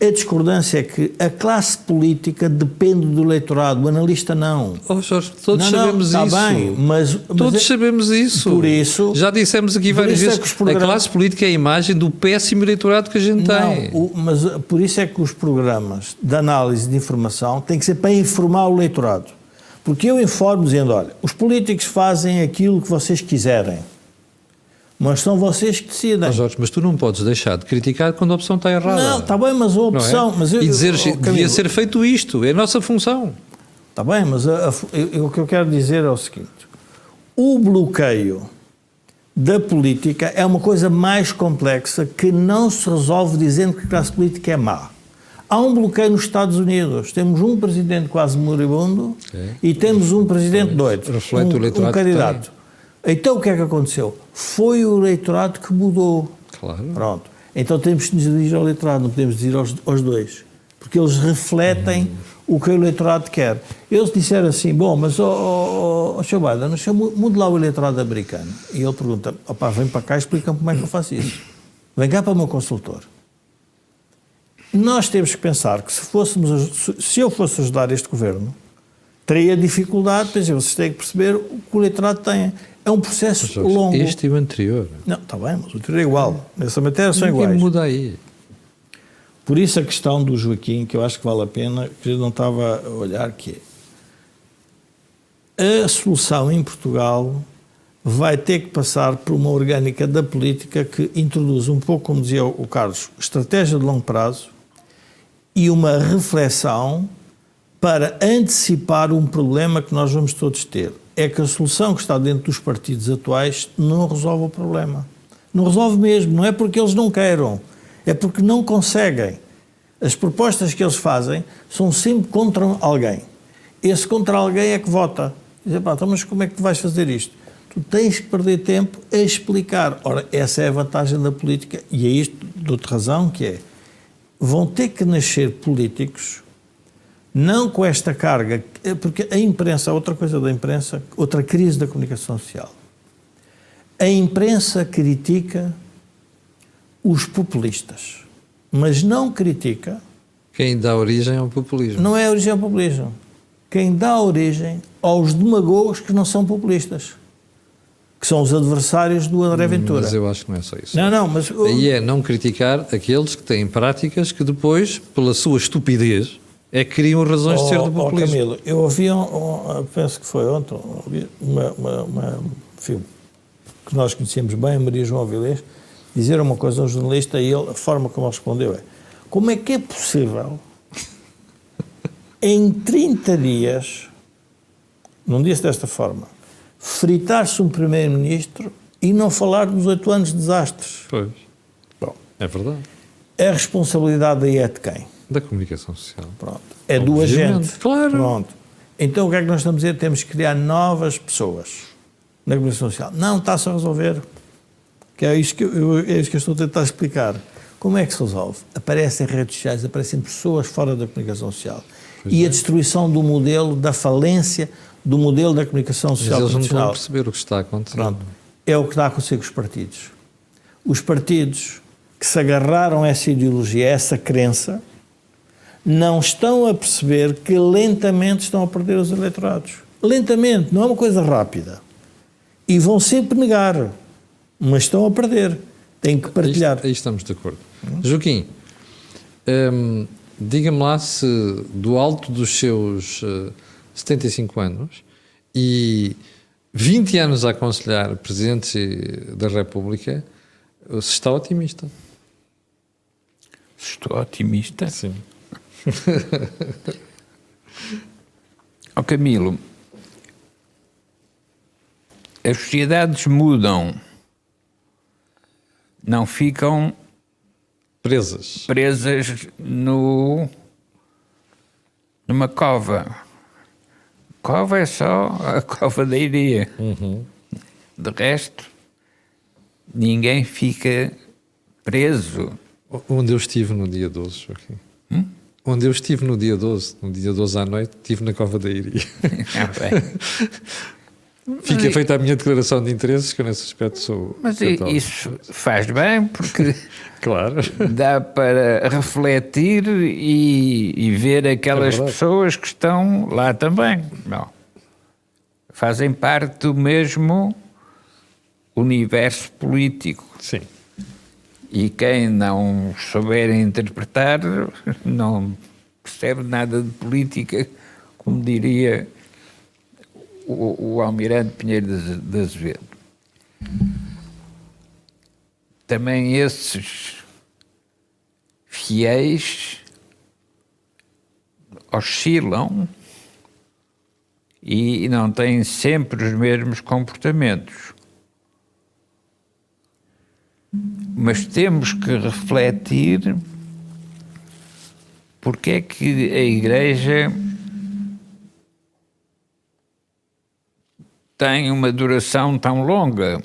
A discordância é que a classe política depende do eleitorado, o analista não. Oh, Jorge, todos Não, sabemos está isso. bem, mas Todos sabemos isso. Por isso... Já dissemos aqui por várias isso é vezes, que os programas- a classe política é a imagem do péssimo eleitorado que a gente tem. Não, mas por isso é que os programas de análise de informação têm que ser para informar o eleitorado. Porque eu informo dizendo, olha, os políticos fazem aquilo que vocês quiserem, mas são vocês que decidem. Oh, Jorge, mas tu não podes deixar de criticar quando a opção está errada. Não, está bem, mas a opção... Não é? Mas eu, E dizer, Camilo, devia ser feito isto, é a nossa função. está bem, mas o que eu quero dizer é o seguinte, o bloqueio da política é uma coisa mais complexa que não se resolve dizendo que a classe política é má. Há um bloqueio nos Estados Unidos. Temos um presidente quase moribundo e temos um presidente doido. Reflete o eleitorado um candidato. Então o que é que aconteceu? Foi o eleitorado que mudou. Claro. Pronto. Então temos que nos dirigir ao eleitorado, não podemos dirigir aos dois. Porque eles refletem o que o eleitorado quer. Eles disseram assim, bom, mas Sr. Biden, mude lá o eleitorado americano. E ele pergunta, opá, vem para cá e explica-me como é que eu faço isso. Vem cá para o meu consultor. Nós temos que pensar que se eu fosse ajudar este governo, teria dificuldade, por exemplo, vocês têm que perceber o que o eleitorado tem. É um processo Jorge, longo. este e o anterior. Não, está bem, mas o anterior é igual. Nessa matéria são Ninguém iguais. muda aí. Por isso a questão do Joaquim, que eu acho que vale a pena, que eu não estava a olhar, que é a solução em Portugal vai ter que passar por uma orgânica da política que introduz um pouco, como dizia o Carlos, estratégia de longo prazo e uma reflexão para antecipar um problema que nós vamos todos ter. É que a solução que está dentro dos partidos atuais não resolve o problema. Não resolve mesmo, não é porque eles não queiram, é porque não conseguem. As propostas que eles fazem são sempre contra alguém. Esse contra alguém é que vota. Diz, pá, então, mas como é que tu vais fazer isto? Tu tens que perder tempo a explicar. Ora, essa é a vantagem da política e é isto, dou-te razão, que é, vão ter que nascer políticos não com esta carga, porque a imprensa, outra coisa da imprensa, outra crise da comunicação social. A imprensa critica os populistas, mas não critica... Quem dá origem ao populismo. Não é a origem ao populismo. Quem dá origem aos demagogos que não são populistas, que são os adversários do André Ventura. Mas eu acho que não é só isso. Não, mas... Aí é não criticar aqueles que têm práticas que depois, pela sua estupidez, é que criam razões de ser do populismo. Camilo, eu ouvi, penso que foi ontem, enfim, que nós conhecemos bem, a Maria João Avilés, dizer uma coisa a um jornalista e ele, a forma como ele respondeu é: como é que é possível em 30 dias, não disse desta forma, fritar-se um primeiro-ministro e não falar dos 8 anos de desastres? Pois. Bom, É verdade. a responsabilidade aí é de quem? Da comunicação social. Pronto. É do Obviamente, agente. claro. Pronto. Então o que é que nós estamos a dizer? Temos que criar novas pessoas na comunicação social. Não está-se a resolver. Que é isso que eu estou a tentar explicar. Como é que se resolve? Aparecem redes sociais, aparecem pessoas fora da comunicação social. Pois e é. a destruição do modelo, da falência do modelo da comunicação Mas social eles não estão a tradicional. perceber o que está a acontecer. Pronto. É o que está a acontecer com os partidos. Os partidos que se agarraram a essa ideologia, a essa crença, não estão a perceber que lentamente estão a perder os eleitorados. Lentamente, não é uma coisa rápida. E vão sempre negar, mas estão a perder. Têm que partilhar. Aí estamos de acordo. Joaquim, diga-me lá se do alto dos seus 75 anos e 20 anos a aconselhar presidentes da República, se está otimista. Estou otimista. Sim. Ó Camilo, as sociedades mudam, não ficam Presas. presas numa cova. Cova é só a cova da iria. De resto, ninguém fica preso. Onde eu estive no dia 12, Joaquim. Onde eu estive no dia 12 à noite, estive na Cova da Iria. Fica feita a minha declaração de interesses, que eu nesse aspecto sou... Mas católico. isso faz bem, porque Claro. dá para refletir e ver aquelas verdade. pessoas que estão lá também. Não. Fazem parte do mesmo universo político. Sim. E quem não souber interpretar não percebe nada de política, como diria o Almirante Pinheiro de Azevedo. Também esses fiéis oscilam e não têm sempre os mesmos comportamentos. Mas temos que refletir porque é que a Igreja tem uma duração tão longa.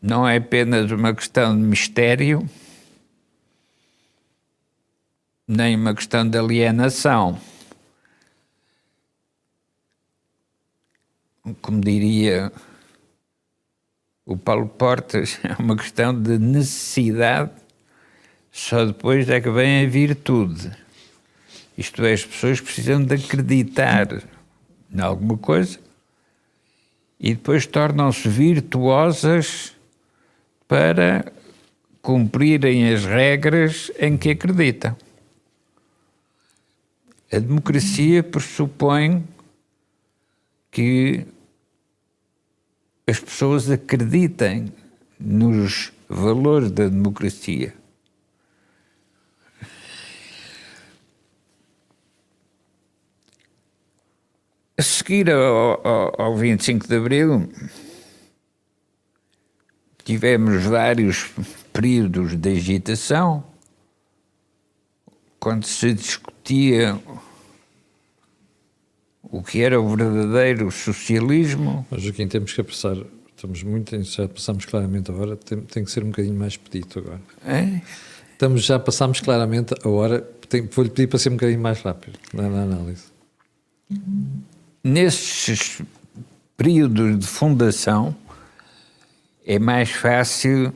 Não é apenas uma questão de mistério, nem uma questão de alienação. Como diria o Paulo Portas, é uma questão de necessidade, só depois é que vem a virtude. Isto é, as pessoas precisam de acreditar em alguma coisa e depois tornam-se virtuosas para cumprirem as regras em que acreditam. A democracia pressupõe que as pessoas acreditem nos valores da democracia. A seguir ao 25 de Abril, tivemos vários períodos de agitação, quando se discutia o que era o verdadeiro socialismo. Mas, Joaquim, temos que apressar. Já passamos claramente a hora, tem que ser um bocadinho mais expedito agora. É? Já passámos claramente a hora, vou-lhe pedir para ser um bocadinho mais rápido na análise. Nesses períodos de fundação, é mais fácil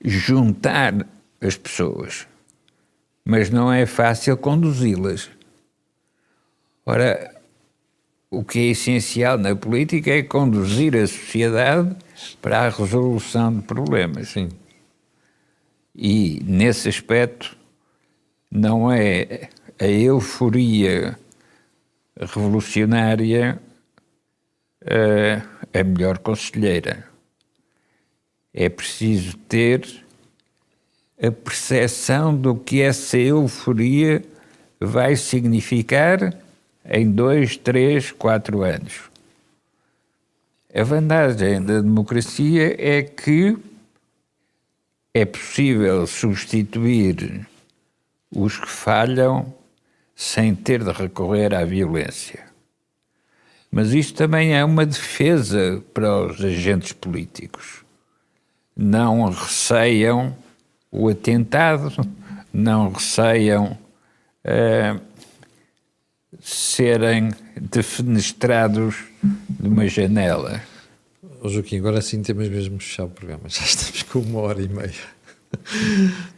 juntar as pessoas, mas não é fácil conduzi-las. Ora, o que é essencial na política é conduzir a sociedade para a resolução de problemas. Sim. E, nesse aspecto, não é a euforia revolucionária a melhor conselheira. É preciso ter a percepção do que essa euforia vai significar em 2, 3, 4 anos. A vantagem da democracia é que é possível substituir os que falham sem ter de recorrer à violência. Mas isto também é uma defesa para os agentes políticos. Não receiam o atentado, não receiam serem defenestrados de uma janela. Joaquim, agora sim temos mesmo que fechar o programa. Já estamos com 1h30.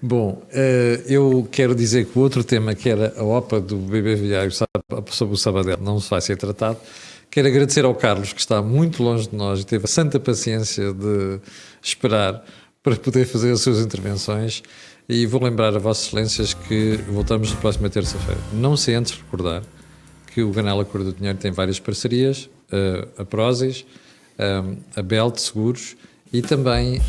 Bom, eu quero dizer que o outro tema, que era a OPA do bebê Vilhar sobre o Sabadell, não se vai ser tratado. Quero agradecer ao Carlos, que está muito longe de nós e teve a santa paciência de esperar para poder fazer as suas intervenções. E vou lembrar a Vossas Excelências que voltamos na próxima terça-feira. Não sei antes recordar que o canal A Cor do Dinheiro tem várias parcerias, a Prozis, a Belt Seguros e também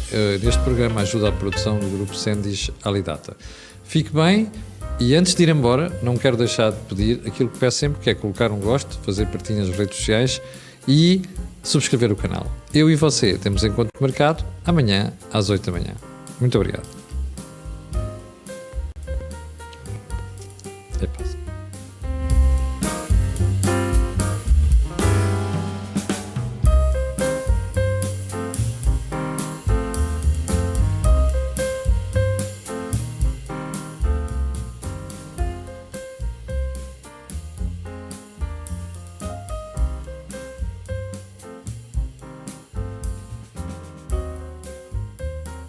neste programa ajuda à produção do grupo Sendis Alidata. Fique bem e antes de ir embora não quero deixar de pedir aquilo que peço sempre, que é colocar um gosto, fazer partilhas nas redes sociais e subscrever o canal. Eu e você temos encontro marcado amanhã às 8 da manhã. Muito obrigado. É paz.